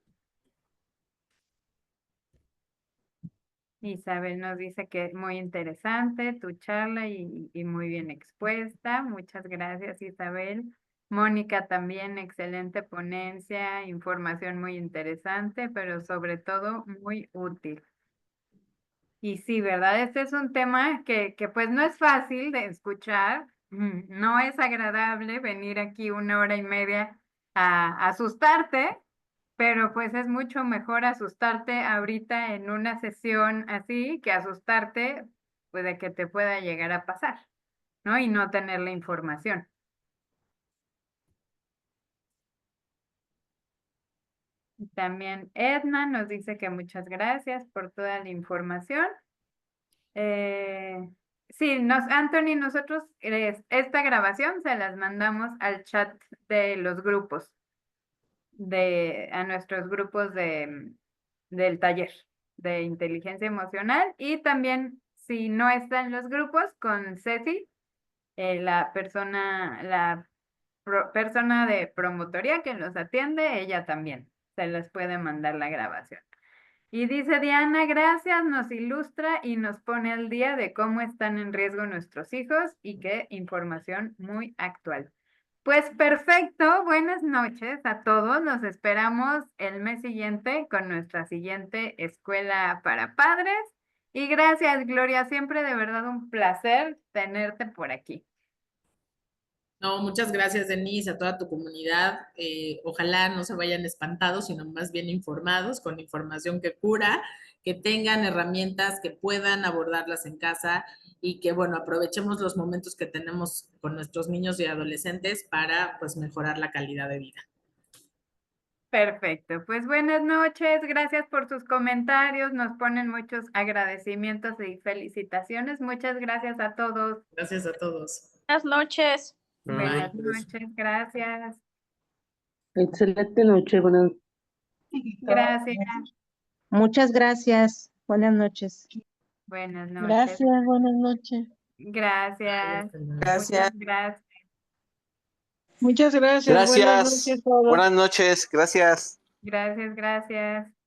Isabel nos dice que es muy interesante tu charla y muy bien expuesta. Muchas gracias, Isabel. Mónica también, excelente ponencia, información muy interesante, pero sobre todo muy útil. Y sí, ¿verdad? Este es un tema que pues no es fácil de escuchar. No es agradable venir aquí 1 hora y media a asustarte, pero pues es mucho mejor asustarte ahorita en una sesión así que asustarte pues de que te pueda llegar a pasar, ¿no? Y no tener la información. También Edna nos dice que muchas gracias por toda la información. Sí, Anthony, nosotros esta grabación se las mandamos al chat de los grupos, a nuestros grupos del taller de inteligencia emocional y también si no están los grupos con Ceci, la persona de promotoría que los atiende, ella también se les puede mandar la grabación. Y dice Diana, gracias, nos ilustra y nos pone al día de cómo están en riesgo nuestros hijos y qué información muy actual. Pues perfecto, buenas noches a todos. Nos esperamos el mes siguiente con nuestra siguiente escuela para padres. Y gracias, Gloria, siempre de verdad un placer tenerte por aquí. No, muchas gracias, Denise, a toda tu comunidad. Ojalá no se vayan espantados, sino más bien informados, con información que cura, que tengan herramientas que puedan abordarlas en casa y que, bueno, aprovechemos los momentos que tenemos con nuestros niños y adolescentes para, pues, mejorar la calidad de vida. Perfecto, pues buenas noches, gracias por sus comentarios, nos ponen muchos agradecimientos y felicitaciones. Muchas gracias a todos. Gracias a todos. Buenas noches. Buenas noches, gracias. Excelente noche, buenas. Gracias. Muchas gracias. Buenas noches. Buenas noches. Gracias, buenas noches. Gracias. Gracias. Muchas gracias. Muchas gracias. Buenas Gracias. noches a todos. Buenas noches. Gracias. Gracias, gracias.